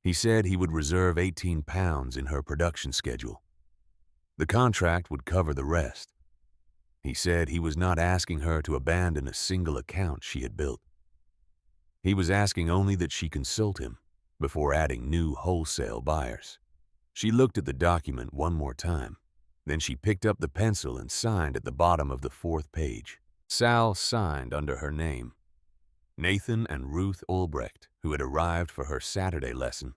He said he would reserve 18 pounds in her production schedule. The contract would cover the rest. He said he was not asking her to abandon a single account she had built. He was asking only that she consult him before adding new wholesale buyers. She looked at the document one more time. Then she picked up the pencil and signed at the bottom of the 4th page. Sal signed under her name. Nathan and Ruth Ulbrecht, who had arrived for her Saturday lesson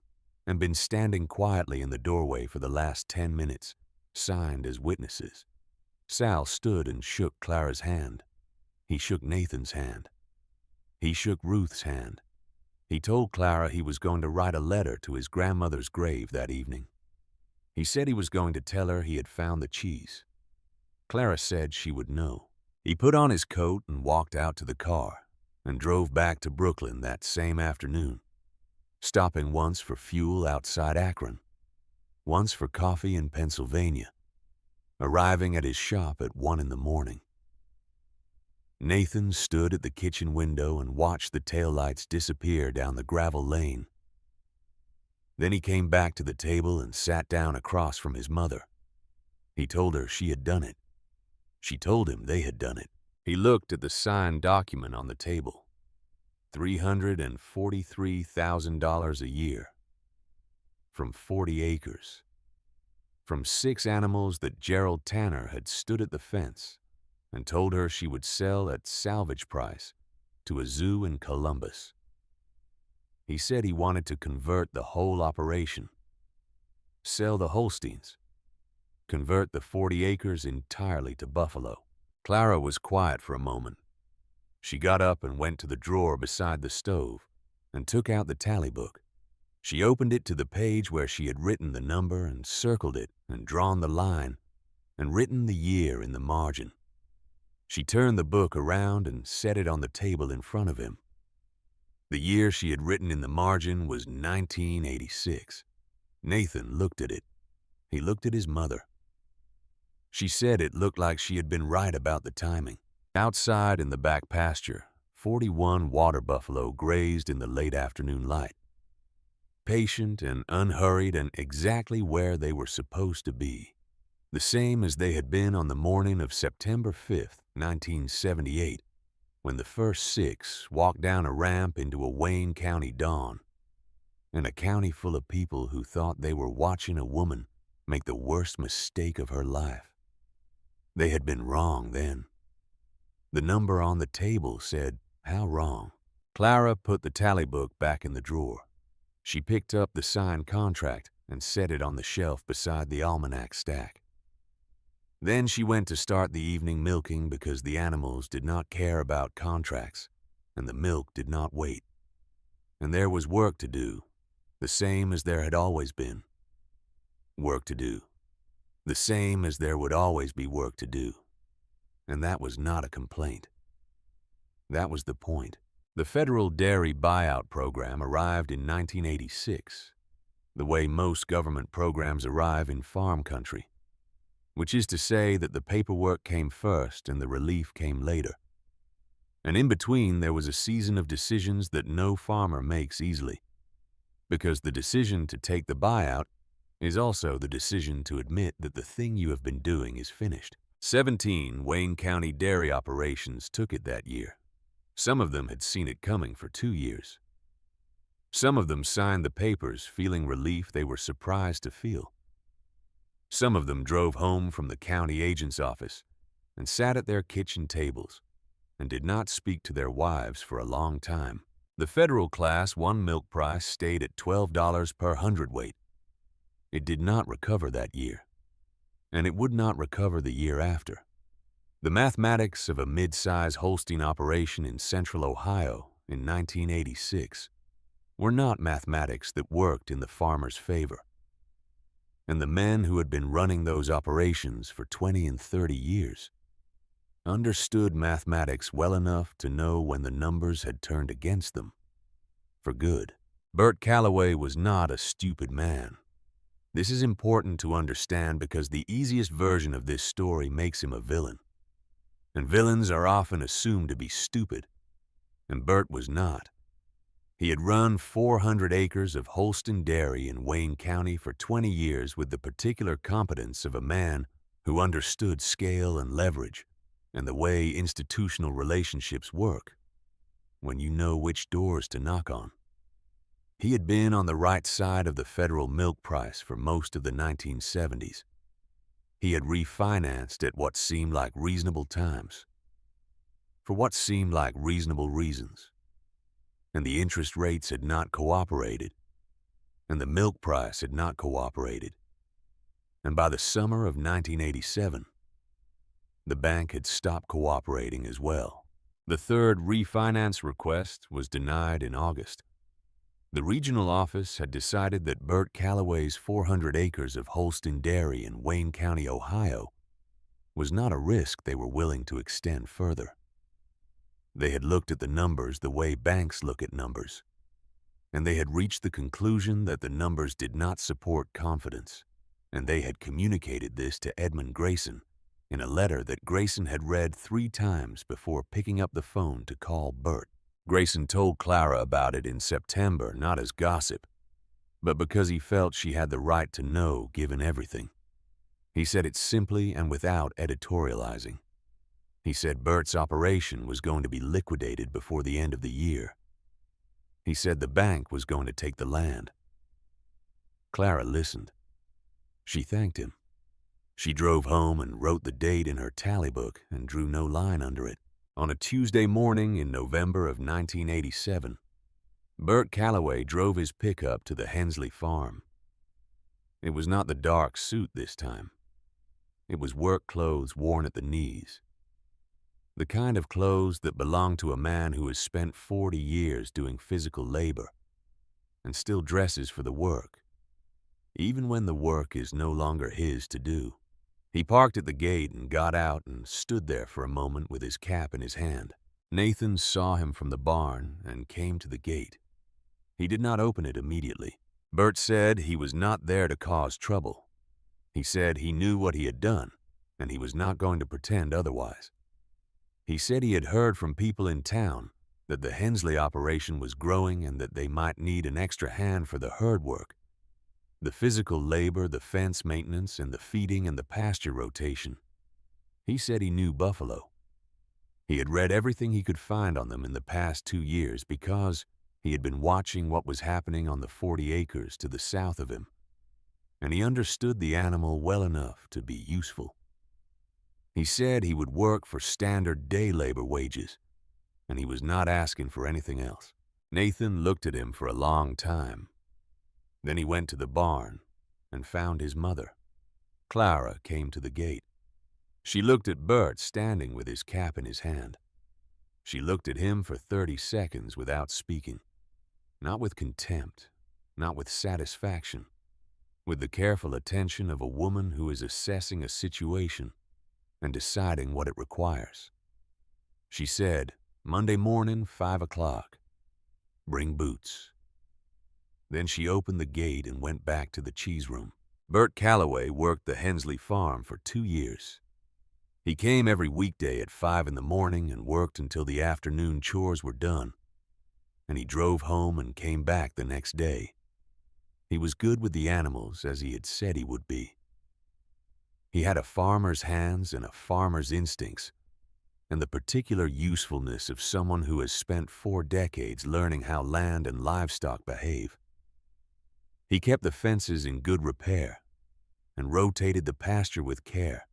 and been standing quietly in the doorway for the last 10 minutes, signed as witnesses. Sal stood and shook Clara's hand. He shook Nathan's hand. He shook Ruth's hand. He told Clara he was going to write a letter to his grandmother's grave that evening. He said he was going to tell her he had found the cheese. Clara said she would know. He put on his coat and walked out to the car and drove back to Brooklyn that same afternoon, stopping once for fuel outside Akron, once for coffee in Pennsylvania, arriving at his shop at 1 in the morning. Nathan stood at the kitchen window and watched the taillights disappear down the gravel lane. Then he came back to the table and sat down across from his mother. He told her she had done it. She told him they had done it. He looked at the signed document on the table. $343,000 a year. From 40 acres. From 6 animals that Gerald Tanner had stood at the fence and told her she would sell at salvage price to a zoo in Columbus. He said he wanted to convert the whole operation. Sell the Holsteins. Convert the 40 acres entirely to buffalo. Clara was quiet for a moment. She got up and went to the drawer beside the stove and took out the tally book. She opened it to the page where she had written the number and circled it and drawn the line and written the year in the margin. She turned the book around and set it on the table in front of him. The year she had written in the margin was 1986. Nathan looked at it. He looked at his mother. She said it looked like she had been right about the timing. Outside in the back pasture, 41 water buffalo grazed in the late afternoon light. Patient and unhurried and exactly where they were supposed to be. The same as they had been on the morning of September 5th, 1978, when the first 6 walked down a ramp into a Wayne County dawn, in a county full of people who thought they were watching a woman make the worst mistake of her life. They had been wrong then. The number on the table said, how wrong? Clara put the tally book back in the drawer. She picked up the signed contract and set it on the shelf beside the almanac stack. Then she went to start the evening milking because the animals did not care about contracts and the milk did not wait. And there was work to do, the same as there had always been. Work to do. The same as there would always be work to do. And that was not a complaint. That was the point. The federal dairy buyout program arrived in 1986, the way most government programs arrive in farm country, which is to say that the paperwork came first and the relief came later. And in between there was a season of decisions that no farmer makes easily, because the decision to take the buyout is also the decision to admit that the thing you have been doing is finished. 17 Wayne County dairy operations took it that year. Some of them had seen it coming for 2 years. Some of them signed the papers feeling relief they were surprised to feel. Some of them drove home from the county agent's office and sat at their kitchen tables and did not speak to their wives for a long time. The federal Class 1 milk price stayed at $12 per hundredweight. It did not recover that year, and it would not recover the year after. The mathematics of a mid-size Holstein operation in central Ohio in 1986 were not mathematics that worked in the farmer's favor. And the men who had been running those operations for 20 and 30 years understood mathematics well enough to know when the numbers had turned against them, for good. Bert Calloway was not a stupid man. This is important to understand because the easiest version of this story makes him a villain. And villains are often assumed to be stupid, and Bert was not. He had run 400 acres of Holston dairy in Wayne County for 20 years with the particular competence of a man who understood scale and leverage and the way institutional relationships work when you know which doors to knock on. He had been on the right side of the federal milk price for most of the 1970s. He had refinanced at what seemed like reasonable times, for what seemed like reasonable reasons. And the interest rates had not cooperated, and the milk price had not cooperated. And by the summer of 1987, the bank had stopped cooperating as well. The third refinance request was denied in August. The regional office had decided that Bert Calloway's 400 acres of Holston dairy in Wayne County, Ohio, was not a risk they were willing to extend further. They had looked at the numbers the way banks look at numbers, and they had reached the conclusion that the numbers did not support confidence, and they had communicated this to Edmund Grayson in a letter that Grayson had read 3 times before picking up the phone to call Bert. Grayson told Clara about it in September, not as gossip, but because he felt she had the right to know given everything. He said it simply and without editorializing. He said Bert's operation was going to be liquidated before the end of the year. He said the bank was going to take the land. Clara listened. She thanked him. She drove home and wrote the date in her tally book and drew no line under it. On a Tuesday morning in November of 1987, Bert Calloway drove his pickup to the Hensley farm. It was not the dark suit this time. It was work clothes worn at the knees. The kind of clothes that belong to a man who has spent 40 years doing physical labor and still dresses for the work, even when the work is no longer his to do. He parked at the gate and got out and stood there for a moment with his cap in his hand. Nathan saw him from the barn and came to the gate. He did not open it immediately. Bert said he was not there to cause trouble. He said he knew what he had done, and he was not going to pretend otherwise. He said he had heard from people in town that the Hensley operation was growing and that they might need an extra hand for the herd work, the physical labor, the fence maintenance, and the feeding and the pasture rotation. He said he knew buffalo. He had read everything he could find on them in the past 2 years because he had been watching what was happening on the 40 acres to the south of him, and he understood the animal well enough to be useful. He said he would work for standard day labor wages, and he was not asking for anything else. Nathan looked at him for a long time. Then he went to the barn and found his mother. Clara came to the gate. She looked at Bert standing with his cap in his hand. She looked at him for 30 seconds without speaking, not with contempt, not with satisfaction, with the careful attention of a woman who is assessing a situation and deciding what it requires. She said, "Monday morning, 5 o'clock. Bring boots." Then she opened the gate and went back to the cheese room. Bert Calloway worked the Hensley farm for 2 years. He came every weekday at 5 in the morning and worked until the afternoon chores were done, and he drove home and came back the next day. He was good with the animals as he had said he would be. He had a farmer's hands and a farmer's instincts, and the particular usefulness of someone who has spent 4 decades learning how land and livestock behave. He kept the fences in good repair and rotated the pasture with care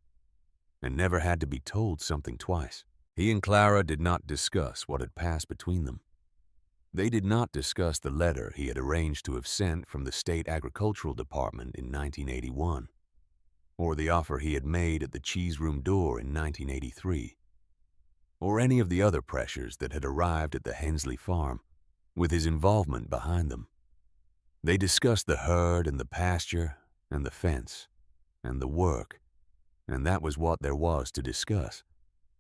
and never had to be told something twice. He and Clara did not discuss what had passed between them. They did not discuss the letter he had arranged to have sent from the State Agricultural Department in 1981, or the offer he had made at the cheese room door in 1983, or any of the other pressures that had arrived at the Hensley farm. with his involvement behind them. They discussed the herd and the pasture and the fence and the work, and that was what there was to discuss,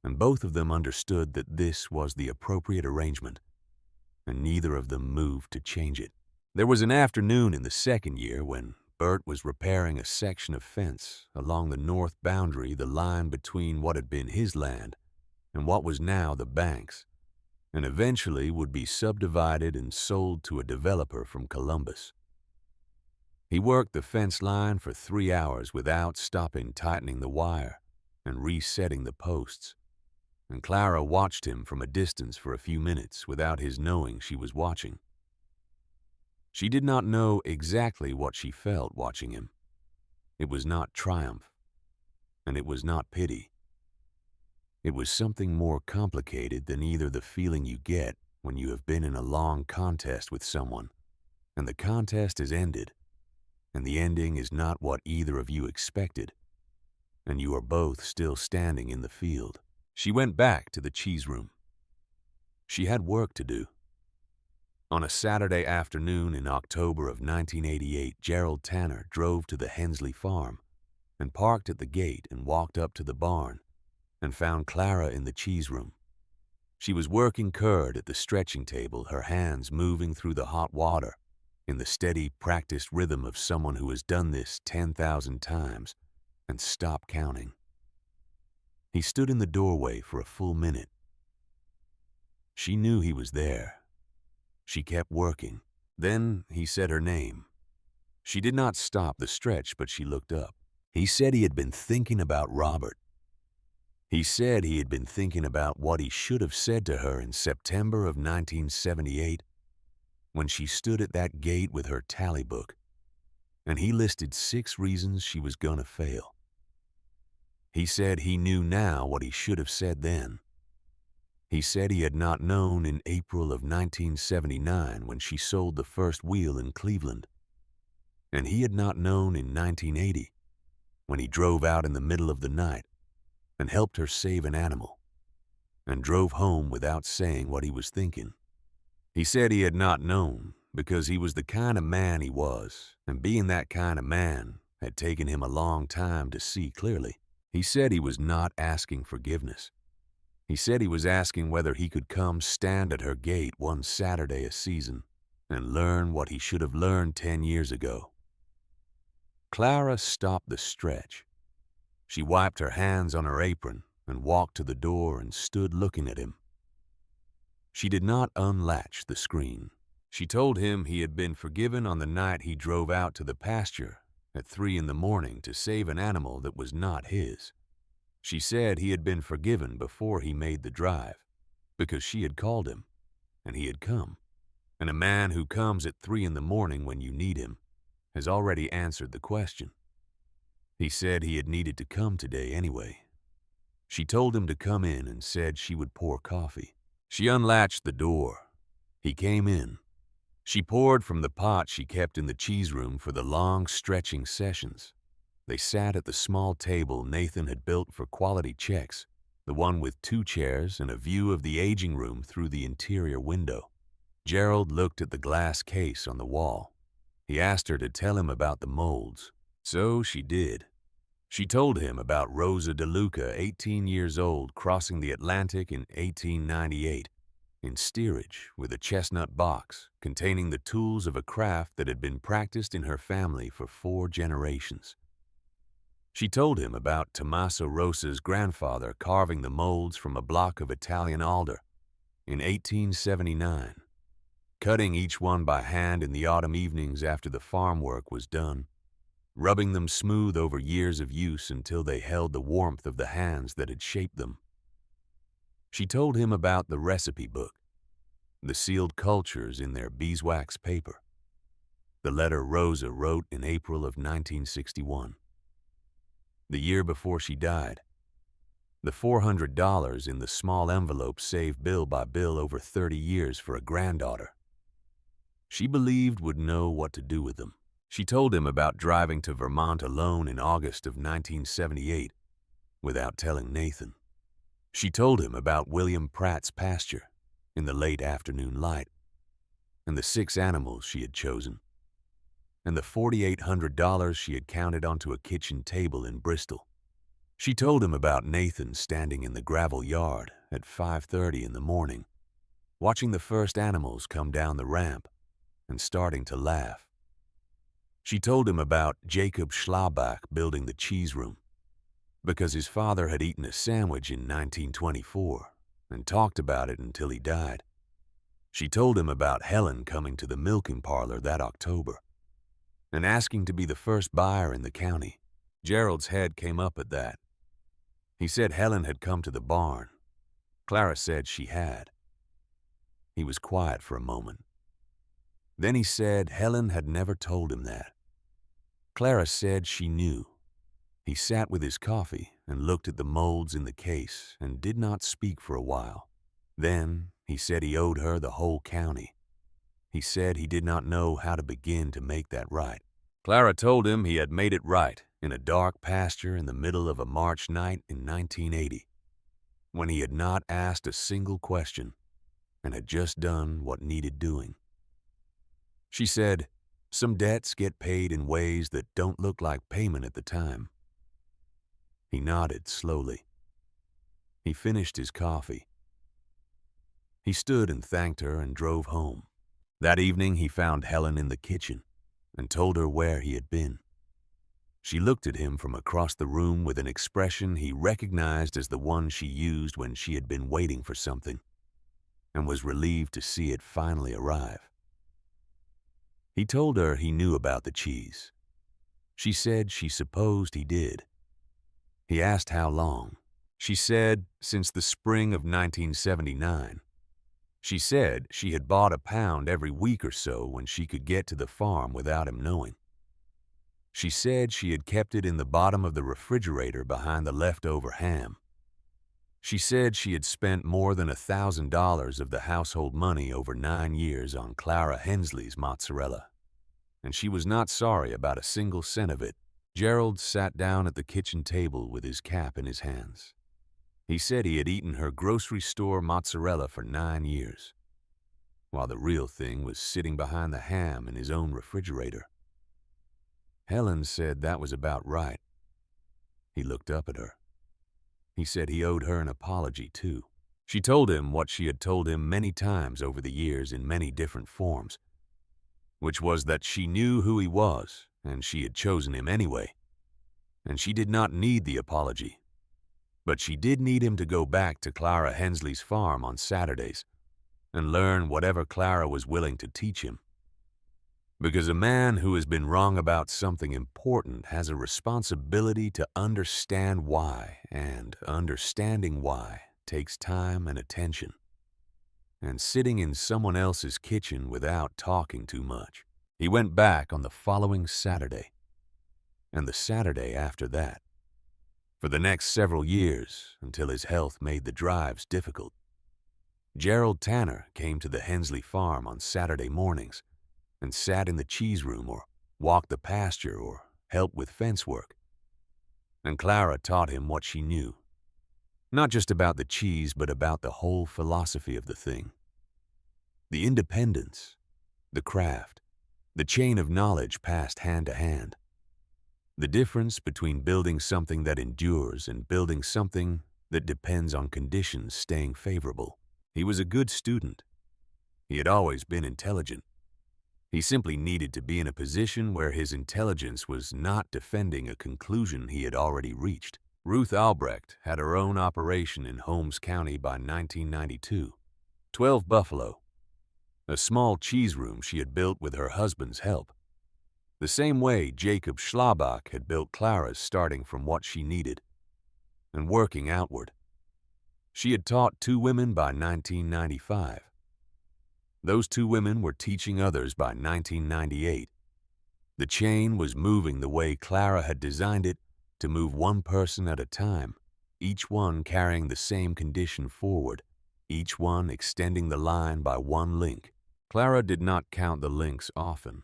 and both of them understood that this was the appropriate arrangement, and neither of them moved to change it. There was an afternoon in the second year when Bert was repairing a section of fence along the north boundary, the line between what had been his land and what was now the bank's, and eventually would be subdivided and sold to a developer from Columbus. He worked the fence line for 3 hours without stopping tightening the wire and resetting the posts, and Clara watched him from a distance for a few minutes without his knowing she was watching. She did not know exactly what she felt watching him. It was not triumph, and it was not pity. It was something more complicated than either the feeling you get when you have been in a long contest with someone, and the contest has ended, and the ending is not what either of you expected, and you are both still standing in the field. She went back to the cheese room. She had work to do. On a Saturday afternoon in October of 1988, Gerald Tanner drove to the Hensley farm and parked at the gate and walked up to the barn and found Clara in the cheese room. She was working curd at the stretching table, her hands moving through the hot water in the steady, practiced rhythm of someone who has done this 10,000 times and stopped counting. He stood in the doorway for a full minute. She knew he was there. She kept working. Then he said her name. She did not stop the stretch, but she looked up. He said he had been thinking about Robert. He said he had been thinking about what he should have said to her in September of 1978 when she stood at that gate with her tally book, and he listed 6 reasons she was gonna fail. He said he knew now what he should have said then. He said he had not known in April of 1979 when she sold the first wheel in Cleveland, and he had not known in 1980 when he drove out in the middle of the night and helped her save an animal, and drove home without saying what he was thinking. He said he had not known because he was the kind of man he was, and being that kind of man had taken him a long time to see clearly. He said he was not asking forgiveness. He said he was asking whether he could come stand at her gate one Saturday a season and learn what he should have learned 10 years ago. Clara stopped the stretch. She wiped her hands on her apron and walked to the door and stood looking at him. She did not unlatch the screen. She told him he had been forgiven on the night he drove out to the pasture at 3 in the morning to save an animal that was not his. She said he had been forgiven before he made the drive, because she had called him, and he had come. And a man who comes at 3 in the morning when you need him has already answered the question. He said he had needed to come today anyway. She told him to come in and said she would pour coffee. She unlatched the door. He came in. She poured from the pot she kept in the cheese room for the long, stretching sessions. They sat at the small table Nathan had built for quality checks, the one with 2 chairs and a view of the aging room through the interior window. Gerald looked at the glass case on the wall. He asked her to tell him about the molds. So she did. She told him about Rosa DeLuca, 18 years old, crossing the Atlantic in 1898, in steerage with a chestnut box containing the tools of a craft that had been practiced in her family for 4 generations. She told him about Tommaso Rosa's grandfather carving the molds from a block of Italian alder in 1879, cutting each one by hand in the autumn evenings after the farm work was done, rubbing them smooth over years of use until they held the warmth of the hands that had shaped them. She told him about the recipe book, the sealed cultures in their beeswax paper, the letter Rosa wrote in April of 1961, the year before she died, the $400 in the small envelope saved bill by bill over 30 years for a granddaughter she believed would know what to do with them. She told him about driving to Vermont alone in August of 1978 without telling Nathan. She told him about William Pratt's pasture in the late afternoon light. and the 6 animals she had chosen, and the $4,800 she had counted onto a kitchen table in Bristol. She told him about Nathan standing in the gravel yard at 5:30 in the morning, watching the first animals come down the ramp and starting to laugh. She told him about Jacob Schlabach building the cheese room, because his father had eaten a sandwich in 1924 and talked about it until he died. She told him about Helen coming to the milking parlor that October and asking to be the first buyer in the county. Gerald's head came up at that. He said Helen had come to the barn. Clara said she had. He was quiet for a moment. Then he said Helen had never told him that. Clara said she knew. He sat with his coffee and looked at the molds in the case and did not speak for a while. Then he said he owed her the whole county. He said he did not know how to begin to make that right. Clara told him he had made it right in a dark pasture in the middle of a March night in 1980, when he had not asked a single question and had just done what needed doing. She said, "Some debts get paid in ways that don't look like payment at the time." He nodded slowly. He finished his coffee. He stood and thanked her and drove home. That evening he found Helen in the kitchen and told her where he had been. She looked at him from across the room with an expression he recognized as the one she used when she had been waiting for something and was relieved to see it finally arrive. He told her he knew about the cheese. She said she supposed he did. He asked how long. She said since the spring of 1979. She said she had bought a pound every week or so when she could get to the farm without him knowing. She said she had kept it in the bottom of the refrigerator behind the leftover ham. She said she had spent more than $1,000 of the household money over 9 years on Clara Hensley's mozzarella, and she was not sorry about a single cent of it. Gerald sat down at the kitchen table with his cap in his hands. He said he had eaten her grocery store mozzarella for 9 years, while the real thing was sitting behind the ham in his own refrigerator. Helen said that was about right. He looked up at her. He said he owed her an apology, too. She told him what she had told him many times over the years in many different forms, which was that she knew who he was, and she had chosen him anyway, and she did not need the apology. But she did need him to go back to Clara Hensley's farm on Saturdays and learn whatever Clara was willing to teach him. Because a man who has been wrong about something important has a responsibility to understand why, and understanding why takes time and attention. And sitting in someone else's kitchen without talking too much. He went back on the following Saturday, and the Saturday after that, for the next several years until his health made the drives difficult. Gerald Tanner came to the Hensley farm on Saturday mornings and sat in the cheese room or walked the pasture or helped with fence work. And Clara taught him what she knew, not just about the cheese but about the whole philosophy of the thing. The independence, the craft, the chain of knowledge passed hand to hand. The difference between building something that endures and building something that depends on conditions staying favorable. He was a good student. He had always been intelligent. He simply needed to be in a position where his intelligence was not defending a conclusion he had already reached. Ruth Albrecht had her own operation in Holmes County by 1992. 12 Buffalo, a small cheese room she had built with her husband's help. The same way Jacob Schlabach had built Clara's, starting from what she needed and working outward. She had taught 2 women by 1995. Those 2 women were teaching others by 1998. The chain was moving the way Clara had designed it, to move one person at a time, each one carrying the same condition forward, each one extending the line by one link. Clara did not count the links often.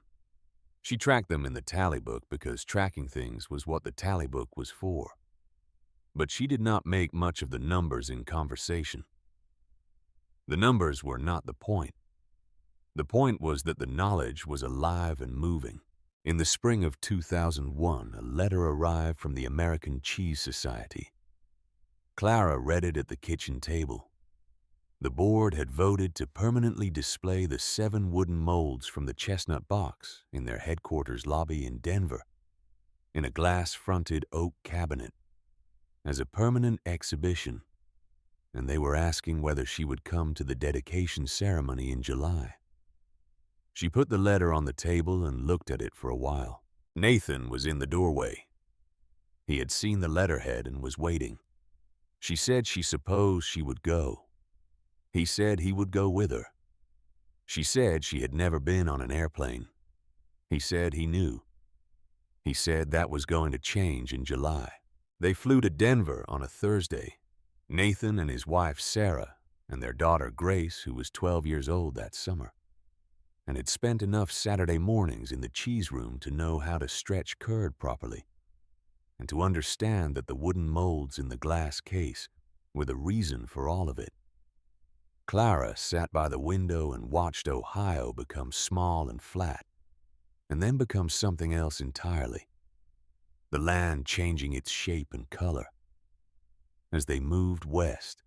She tracked them in the tally book because tracking things was what the tally book was for. But she did not make much of the numbers in conversation. The numbers were not the point. The point was that the knowledge was alive and moving. In the spring of 2001, a letter arrived from the American Cheese Society. Clara read it at the kitchen table. The board had voted to permanently display the 7 wooden molds from the chestnut box in their headquarters lobby in Denver, in a glass-fronted oak cabinet, as a permanent exhibition, and they were asking whether she would come to the dedication ceremony in July. She put the letter on the table and looked at it for a while. Nathan was in the doorway. He had seen the letterhead and was waiting. She said she supposed she would go. He said he would go with her. She said she had never been on an airplane. He said he knew. He said that was going to change in July. They flew to Denver on a Thursday. Nathan and his wife Sarah and their daughter Grace, who was 12 years old that summer, and had spent enough Saturday mornings in the cheese room to know how to stretch curd properly, and to understand that the wooden molds in the glass case were the reason for all of it. Clara sat by the window and watched Ohio become small and flat, and then become something else entirely, the land changing its shape and color as they moved west.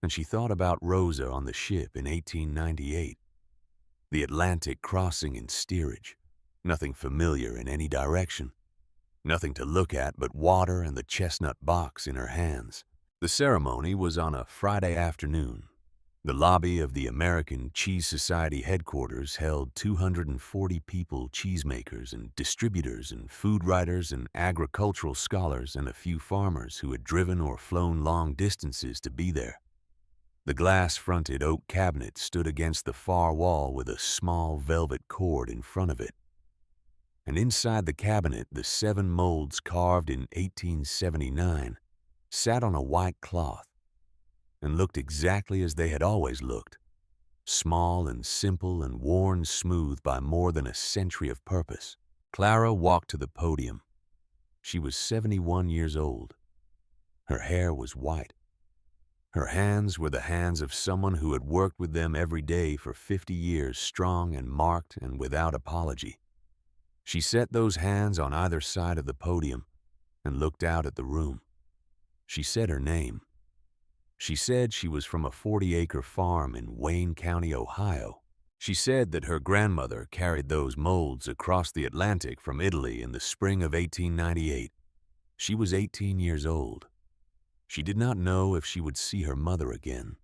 And she thought about Rosa on the ship in 1898, the Atlantic crossing in steerage, nothing familiar in any direction, nothing to look at but water and the chestnut box in her hands. The ceremony was on a Friday afternoon. The lobby of the American Cheese Society headquarters held 240 people, cheesemakers and distributors and food writers and agricultural scholars and a few farmers who had driven or flown long distances to be there. The glass-fronted oak cabinet stood against the far wall with a small velvet cord in front of it. And inside the cabinet, the 7 molds carved in 1879 sat on a white cloth and looked exactly as they had always looked, small and simple and worn smooth by more than a century of purpose. Clara walked to the podium. She was 71 years old. Her hair was white. Her hands were the hands of someone who had worked with them every day for 50 years, strong and marked and without apology. She set those hands on either side of the podium and looked out at the room. She said her name. She said she was from a 40-acre farm in Wayne County, Ohio. She said that her grandmother carried those molds across the Atlantic from Italy in the spring of 1898. She was 18 years old. She did not know if she would see her mother again.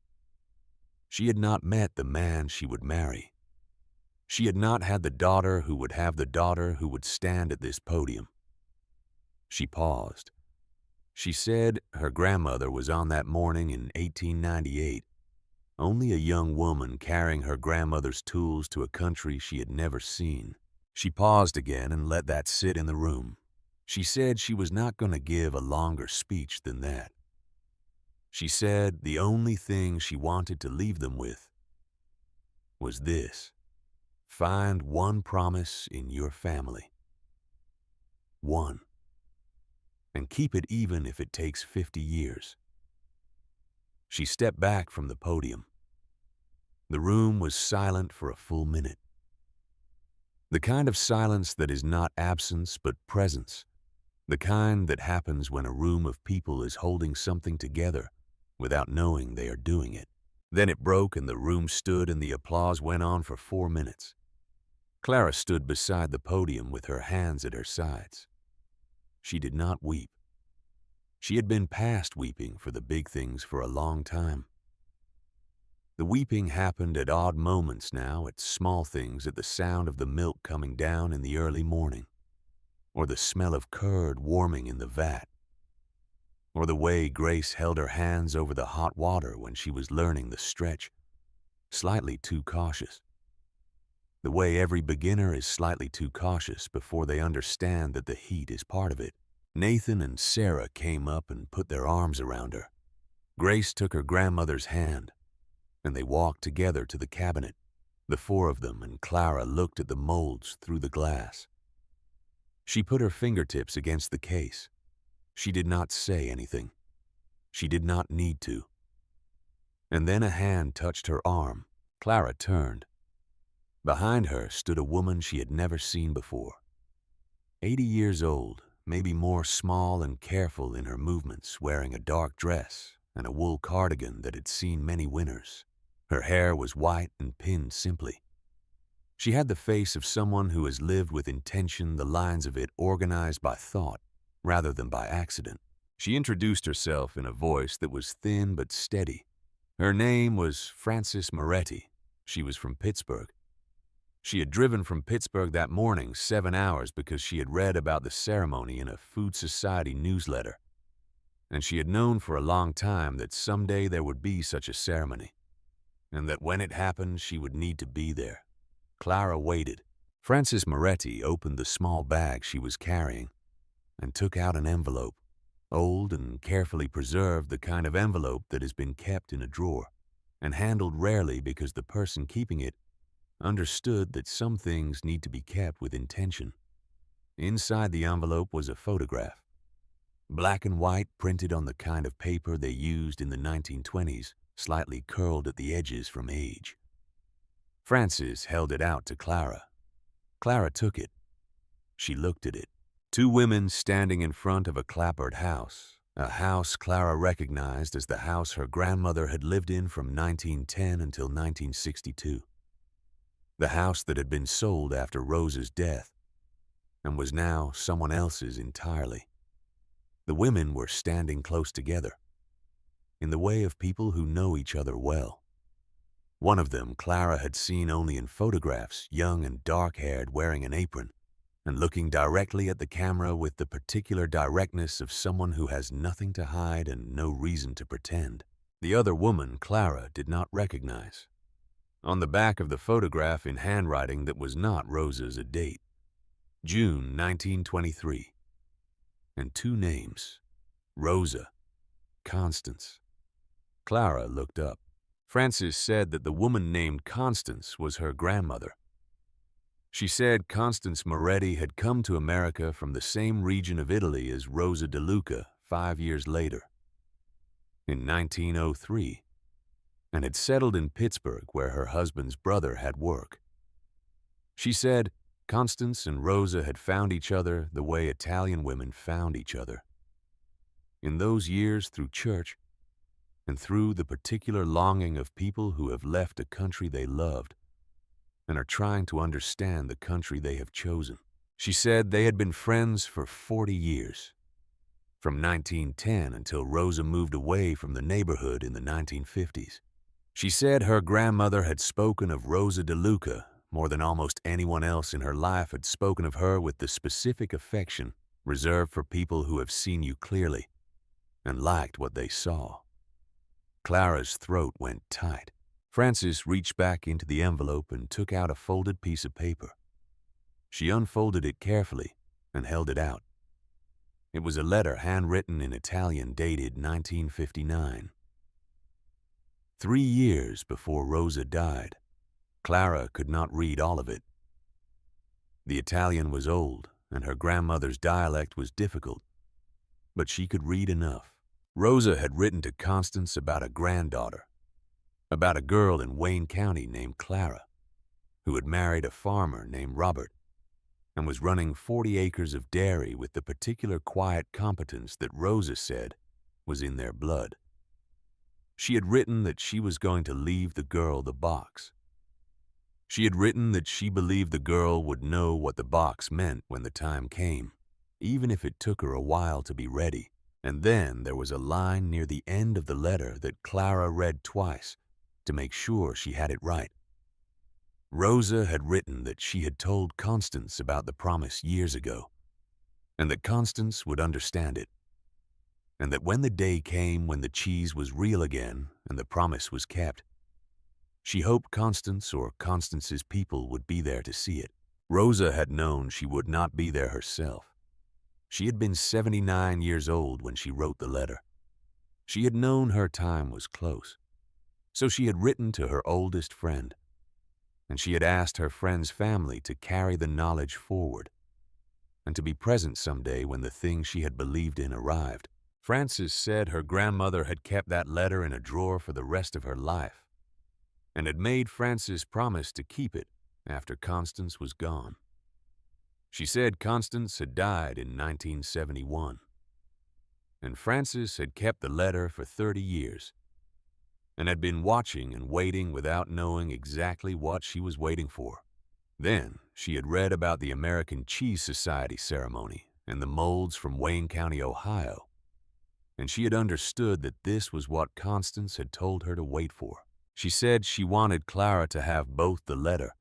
She had not met the man she would marry. She had not had the daughter who would have the daughter who would stand at this podium. She paused. She said her grandmother was on that morning in 1898, only a young woman carrying her grandmother's tools to a country she had never seen. She paused again and let that sit in the room. She said she was not going to give a longer speech than that. She said the only thing she wanted to leave them with was this: find one promise in your family. One. And keep it even if it takes 50 years. She stepped back from the podium. The room was silent for a full minute. The kind of silence that is not absence but presence. The kind that happens when a room of people is holding something together without knowing they are doing it. Then it broke and the room stood and the applause went on for 4 minutes. Clara stood beside the podium with her hands at her sides. She did not weep. She had been past weeping for the big things for a long time. The weeping happened at odd moments now, at small things, at the sound of the milk coming down in the early morning, or the smell of curd warming in the vat, or the way Grace held her hands over the hot water when she was learning the stretch, slightly too cautious. The way every beginner is slightly too cautious before they understand that the heat is part of it. Nathan and Sarah came up and put their arms around her. Grace took her grandmother's hand, and they walked together to the cabinet, the 4 of them, and Clara looked at the molds through the glass. She put her fingertips against the case. She did not say anything. She did not need to. And then a hand touched her arm. Clara turned. Behind her stood a woman she had never seen before. 80 years old, maybe more, small and careful in her movements, wearing a dark dress and a wool cardigan that had seen many winters. Her hair was white and pinned simply. She had the face of someone who has lived with intention, the lines of it organized by thought rather than by accident. She introduced herself in a voice that was thin but steady. Her name was Frances Moretti. She was from Pittsburgh. She had driven from Pittsburgh that morning 7 hours because she had read about the ceremony in a Food Society newsletter. And she had known for a long time that someday there would be such a ceremony, and that when it happened, she would need to be there. Clara waited. Frances Moretti opened the small bag she was carrying and took out an envelope, old and carefully preserved, the kind of envelope that has been kept in a drawer and handled rarely because the person keeping it understood that some things need to be kept with intention. Inside the envelope was a photograph, black and white, printed on the kind of paper they used in the 1920s, slightly curled at the edges from age. Frances held it out to Clara. Clara took it. She looked at it. Two women standing in front of a clapboard house, a house Clara recognized as the house her grandmother had lived in from 1910 until 1962. The house that had been sold after Rosa's death and was now someone else's entirely. The women were standing close together, in the way of people who know each other well. One of them Clara had seen only in photographs, young and dark-haired, wearing an apron, and looking directly at the camera with the particular directness of someone who has nothing to hide and no reason to pretend. The other woman Clara did not recognize. On the back of the photograph, in handwriting that was not Rosa's, a date, June 1923, and two names, Rosa, Constance. Clara looked up. Frances said that the woman named Constance was her grandmother. She said Constance Moretti had come to America from the same region of Italy as Rosa DeLuca 5 years later, in 1903, and had settled in Pittsburgh where her husband's brother had work. She said Constance and Rosa had found each other the way Italian women found each other. In those years, through church, and through the particular longing of people who have left a country they loved and are trying to understand the country they have chosen. She said they had been friends for 40 years, from 1910 until Rosa moved away from the neighborhood in the 1950s. She said her grandmother had spoken of Rosa DeLuca more than almost anyone else in her life had spoken of her, with the specific affection reserved for people who have seen you clearly and liked what they saw. Clara's throat went tight. Frances reached back into the envelope and took out a folded piece of paper. She unfolded it carefully and held it out. It was a letter handwritten in Italian dated 1959. 3 years before Rosa died. Clara could not read all of it. The Italian was old and her grandmother's dialect was difficult, but she could read enough. Rosa had written to Constance about a granddaughter, about a girl in Wayne County named Clara, who had married a farmer named Robert and was running 40 acres of dairy with the particular quiet competence that Rosa said was in their blood. She had written that she was going to leave the girl the box. She had written that she believed the girl would know what the box meant when the time came, even if it took her a while to be ready. And then there was a line near the end of the letter that Clara read twice to make sure she had it right. Rosa had written that she had told Constance about the promise years ago, and that Constance would understand it, and that when the day came when the cheese was real again and the promise was kept, she hoped Constance or Constance's people would be there to see it. Rosa had known she would not be there herself. She had been 79 years old when she wrote the letter. She had known her time was close, so she had written to her oldest friend, and she had asked her friend's family to carry the knowledge forward and to be present someday when the thing she had believed in arrived. Frances said her grandmother had kept that letter in a drawer for the rest of her life and had made Frances promise to keep it after Constance was gone. She said Constance had died in 1971, and Frances had kept the letter for 30 years and had been watching and waiting without knowing exactly what she was waiting for. Then she had read about the American Cheese Society ceremony and the molds from Wayne County, Ohio, and she had understood that this was what Constance had told her to wait for. She said she wanted Clara to have both the letter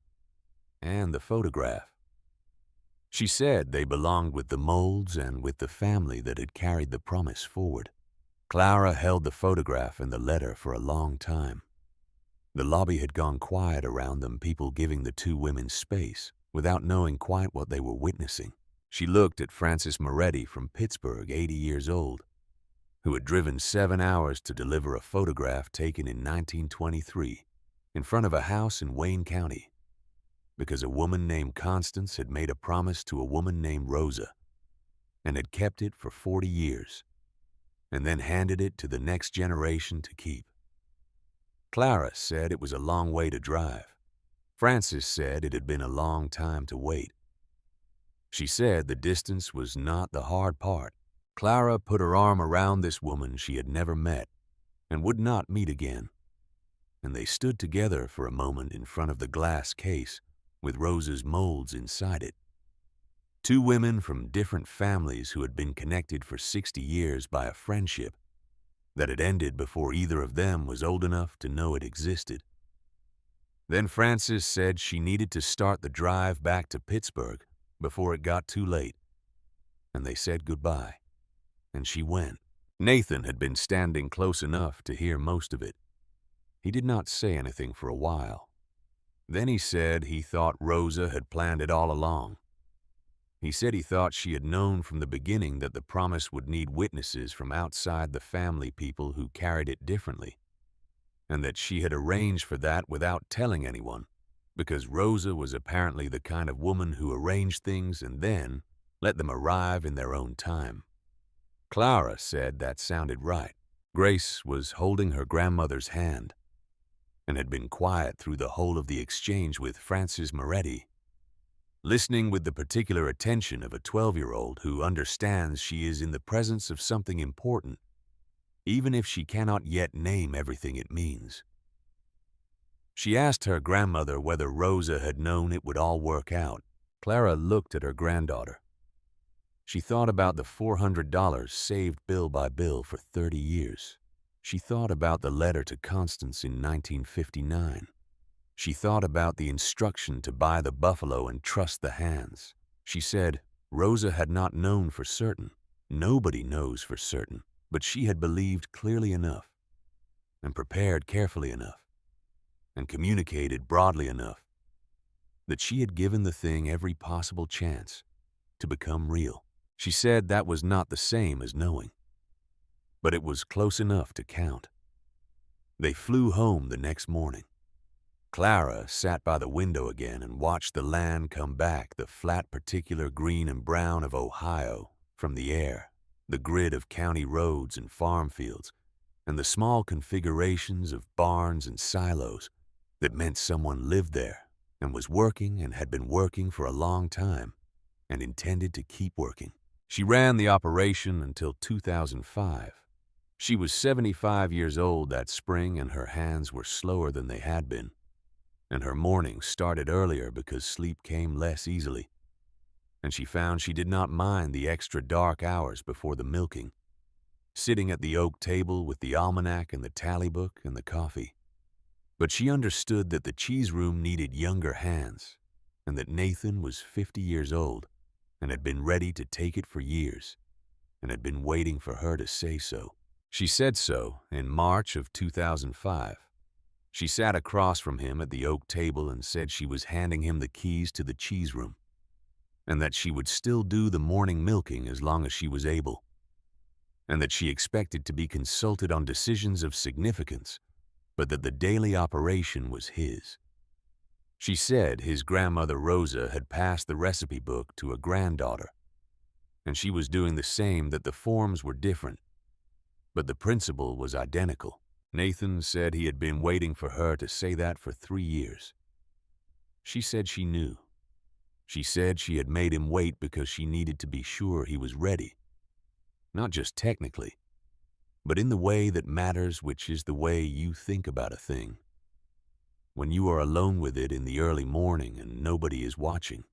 and the photograph. She said they belonged with the molds and with the family that had carried the promise forward. Clara held the photograph and the letter for a long time. The lobby had gone quiet around them, people giving the two women space without knowing quite what they were witnessing. She looked at Frances Moretti from Pittsburgh, 80 years old, who had driven 7 hours to deliver a photograph taken in 1923 in front of a house in Wayne County because a woman named Constance had made a promise to a woman named Rosa and had kept it for 40 years and then handed it to the next generation to keep. Clara said it was a long way to drive. Frances said it had been a long time to wait. She said the distance was not the hard part. Clara put her arm around this woman she had never met and would not meet again, and they stood together for a moment in front of the glass case with Rosa's molds inside it. Two women from different families who had been connected for 60 years by a friendship that had ended before either of them was old enough to know it existed. Then Frances said she needed to start the drive back to Pittsburgh before it got too late, and they said goodbye, and she went. Nathan had been standing close enough to hear most of it. He did not say anything for a while. Then he said he thought Rosa had planned it all along. He said he thought she had known from the beginning that the promise would need witnesses from outside the family, people who carried it differently, and that she had arranged for that without telling anyone, because Rosa was apparently the kind of woman who arranged things and then let them arrive in their own time. Clara said that sounded right. Grace was holding her grandmother's hand and had been quiet through the whole of the exchange with Frances Moretti, listening with the particular attention of a 12-year-old who understands she is in the presence of something important, even if she cannot yet name everything it means. She asked her grandmother whether Rosa had known it would all work out. Clara looked at her granddaughter. She thought about the $400 saved bill by bill for 30 years. She thought about the letter to Constance in 1959. She thought about the instruction to buy the buffalo and trust the hands. She said Rosa had not known for certain. Nobody knows for certain, but she had believed clearly enough and prepared carefully enough and communicated broadly enough that she had given the thing every possible chance to become real. She said that was not the same as knowing, but it was close enough to count. They flew home the next morning. Clara sat by the window again and watched the land come back, the flat particular green and brown of Ohio from the air, the grid of county roads and farm fields, and the small configurations of barns and silos that meant someone lived there and was working and had been working for a long time and intended to keep working. She ran the operation until 2005. She was 75 years old that spring, and her hands were slower than they had been, and her mornings started earlier because sleep came less easily, and she found she did not mind the extra dark hours before the milking, sitting at the oak table with the almanac and the tally book and the coffee. But she understood that the cheese room needed younger hands, and that Nathan was 50 years old and had been ready to take it for years, and had been waiting for her to say so. She said so in March of 2005. She sat across from him at the oak table and said she was handing him the keys to the cheese room, and that she would still do the morning milking as long as she was able, and that she expected to be consulted on decisions of significance, but that the daily operation was his. She said his grandmother Rosa had passed the recipe book to a granddaughter, and she was doing the same, that the forms were different, but the principle was identical. Nathan said he had been waiting for her to say that for 3 years. She said she knew. She said she had made him wait because she needed to be sure he was ready. Not just technically, but in the way that matters, which is the way you think about a thing. When you are alone with it in the early morning and nobody is watching.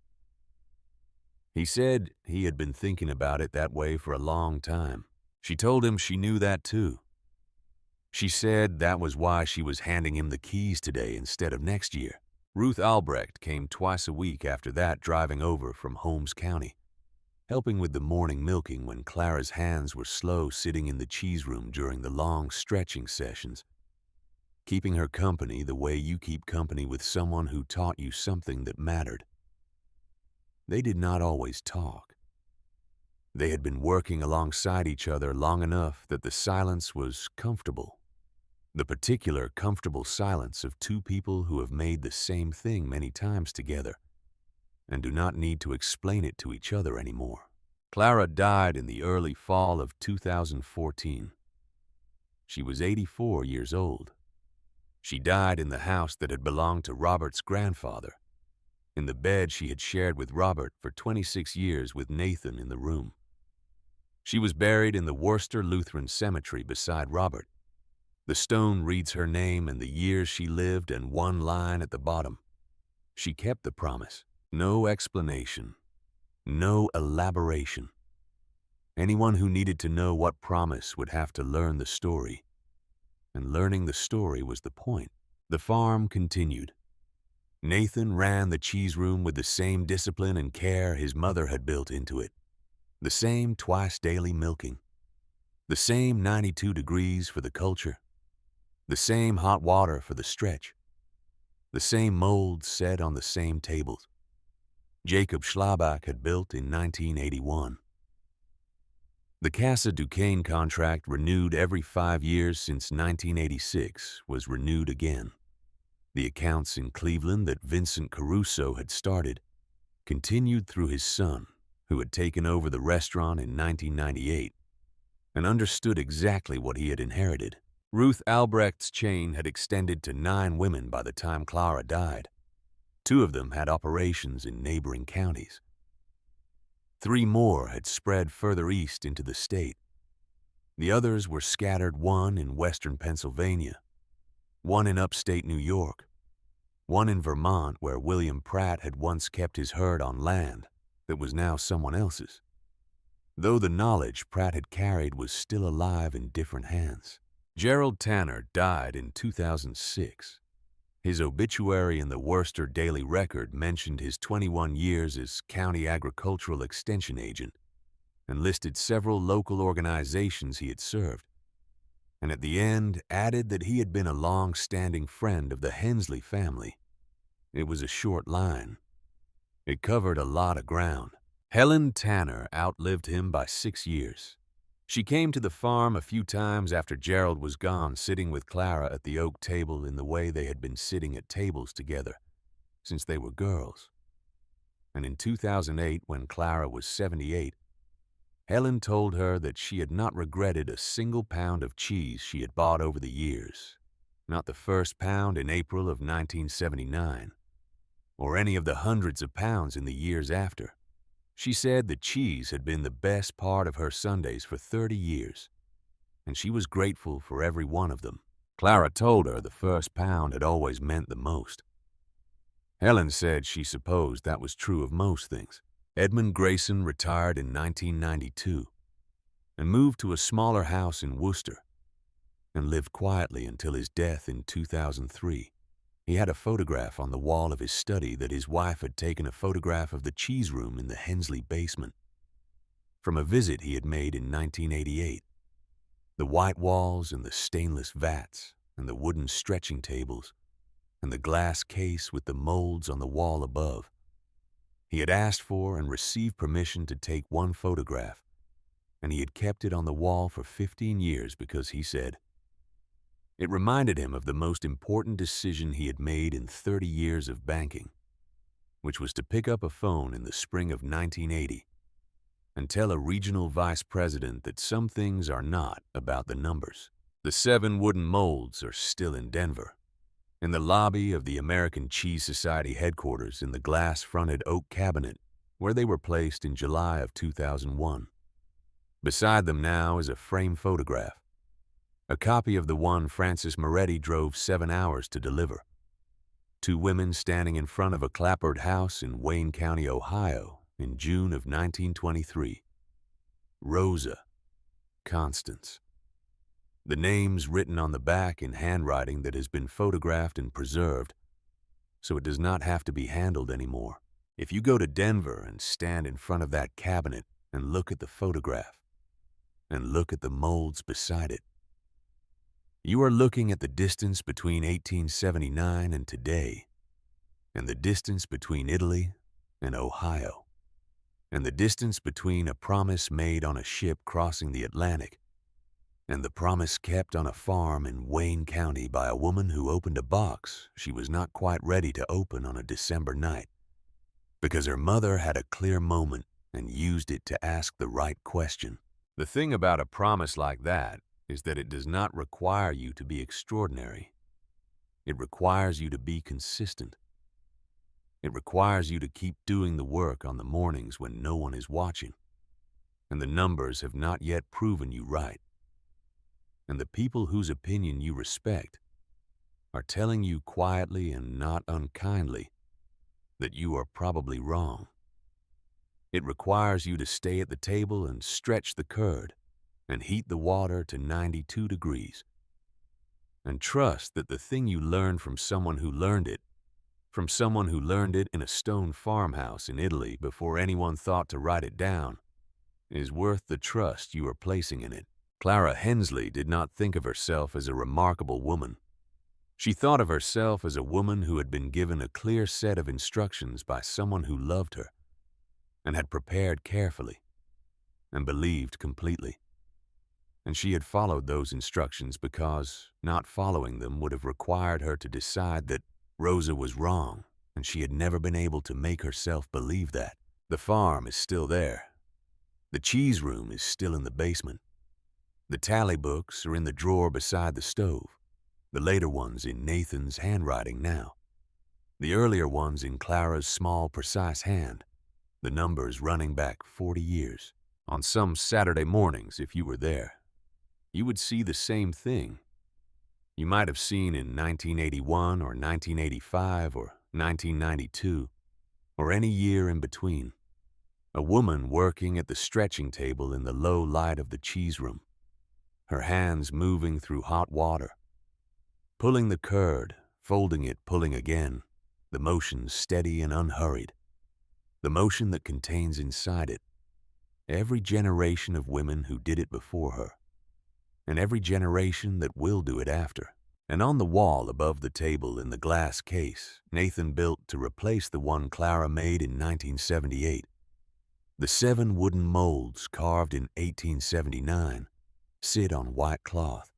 He said he had been thinking about it that way for a long time. She told him she knew that too. She said that was why she was handing him the keys today instead of next year. Ruth Albrecht came twice a week after that, driving over from Holmes County, helping with the morning milking when Clara's hands were slow, sitting in the cheese room during the long stretching sessions, keeping her company the way you keep company with someone who taught you something that mattered. They did not always talk. They had been working alongside each other long enough that the silence was comfortable. The particular comfortable silence of two people who have made the same thing many times together and do not need to explain it to each other anymore. Clara died in the early fall of 2014. She was 84 years old. She died in the house that had belonged to Robert's grandfather, in the bed she had shared with Robert for 26 years with Nathan in the room. She was buried in the Worcester Lutheran Cemetery beside Robert. The stone reads her name and the years she lived and one line at the bottom. She kept the promise. No explanation. No elaboration. Anyone who needed to know what promise would have to learn the story. And learning the story was the point. The farm continued. Nathan ran the cheese room with the same discipline and care his mother had built into it. The same twice daily milking. The same 92 degrees for the culture. The same hot water for the stretch. The same molds set on the same tables. Jacob Schlabach had built in 1981. The Casa Duquesne contract, renewed every 5 years since 1986, was renewed again. The accounts in Cleveland that Vincent Caruso had started continued through his son, who had taken over the restaurant in 1998 and understood exactly what he had inherited. Ruth Albrecht's chain had extended to 9 women by the time Clara died. 2 of them had operations in neighboring counties. 3 more had spread further east into the state. The others were scattered, one in western Pennsylvania, one in upstate New York, one in Vermont where William Pratt had once kept his herd on land that was now someone else's, though the knowledge Pratt had carried was still alive in different hands. Gerald Tanner died in 2006. His obituary in the Worcester Daily Record mentioned his 21 years as county agricultural extension agent and listed several local organizations he had served, and at the end added that he had been a long-standing friend of the Hensley family. It was a short line. It covered a lot of ground. Helen Tanner outlived him by 6 years. She came to the farm a few times after Gerald was gone, sitting with Clara at the oak table in the way they had been sitting at tables together since they were girls. And in 2008, when Clara was 78, Helen told her that she had not regretted a single pound of cheese she had bought over the years, not the first pound in April of 1979, or any of the hundreds of pounds in the years after. She said the cheese had been the best part of her Sundays for 30 years, and she was grateful for every one of them. Clara told her the first pound had always meant the most. Helen said she supposed that was true of most things. Edmund Grayson retired in 1992 and moved to a smaller house in Worcester and lived quietly until his death in 2003. He had a photograph on the wall of his study that his wife had taken a photograph of the cheese room in the Hensley basement from a visit he had made in 1988. The white walls and the stainless vats and the wooden stretching tables and the glass case with the molds on the wall above. He had asked for and received permission to take one photograph, and he had kept it on the wall for 15 years because he said it reminded him of the most important decision he had made in 30 years of banking, which was to pick up a phone in the spring of 1980 and tell a regional vice president that some things are not about the numbers. The 7 wooden molds are still in Denver. In the lobby of the American Cheese Society headquarters in the glass-fronted oak cabinet where they were placed in July of 2001. Beside them now is a framed photograph, a copy of the one Francis Moretti drove 7 hours to deliver. Two women standing in front of a clapboard house in Wayne County, Ohio in June of 1923. Rosa, Constance. The names written on the back in handwriting that has been photographed and preserved, so it does not have to be handled anymore. If you go to Denver and stand in front of that cabinet and look at the photograph, and look at the molds beside it, you are looking at the distance between 1879 and today, and the distance between Italy and Ohio, and the distance between a promise made on a ship crossing the Atlantic and the promise kept on a farm in Wayne County by a woman who opened a box she was not quite ready to open on a December night because her mother had a clear moment and used it to ask the right question. The thing about a promise like that is that it does not require you to be extraordinary. It requires you to be consistent. It requires you to keep doing the work on the mornings when no one is watching, and the numbers have not yet proven you right. And the people whose opinion you respect are telling you quietly and not unkindly that you are probably wrong. It requires you to stay at the table and stretch the curd and heat the water to 92 degrees and trust that the thing you learned from someone who learned it in a stone farmhouse in Italy before anyone thought to write it down, is worth the trust you are placing in it. Clara Hensley did not think of herself as a remarkable woman. She thought of herself as a woman who had been given a clear set of instructions by someone who loved her and had prepared carefully and believed completely. And she had followed those instructions because not following them would have required her to decide that Rosa was wrong, and she had never been able to make herself believe that. The farm is still there. The cheese room is still in the basement. The tally books are in the drawer beside the stove, the later ones in Nathan's handwriting now, the earlier ones in Clara's small, precise hand, the numbers running back 40 years. On some Saturday mornings, if you were there, you would see the same thing. You might have seen in 1981 or 1985 or 1992 or any year in between, a woman working at the stretching table in the low light of the cheese room, her hands moving through hot water, pulling the curd, folding it, pulling again, the motion steady and unhurried, the motion that contains inside it every generation of women who did it before her, and every generation that will do it after. And on the wall above the table in the glass case Nathan built to replace the one Clara made in 1978, the 7 wooden molds carved in 1879 sit on white cloth,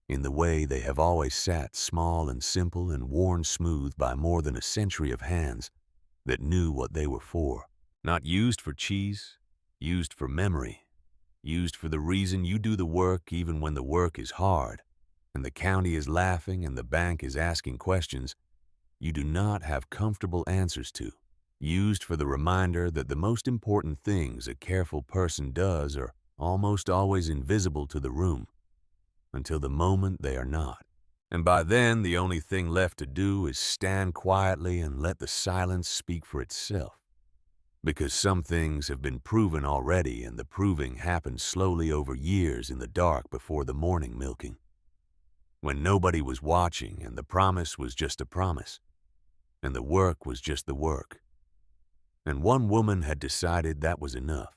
in the way they have always sat, small and simple and worn smooth by more than a century of hands that knew what they were for. Not used for cheese, used for memory, used for the reason you do the work even when the work is hard, and the county is laughing and the bank is asking questions you do not have comfortable answers to. Used for the reminder that the most important things a careful person does are almost always invisible to the room until the moment they are not. And by then, the only thing left to do is stand quietly and let the silence speak for itself. Because some things have been proven already, and the proving happens slowly over years in the dark before the morning milking, when nobody was watching and the promise was just a promise, and the work was just the work. And one woman had decided that was enough.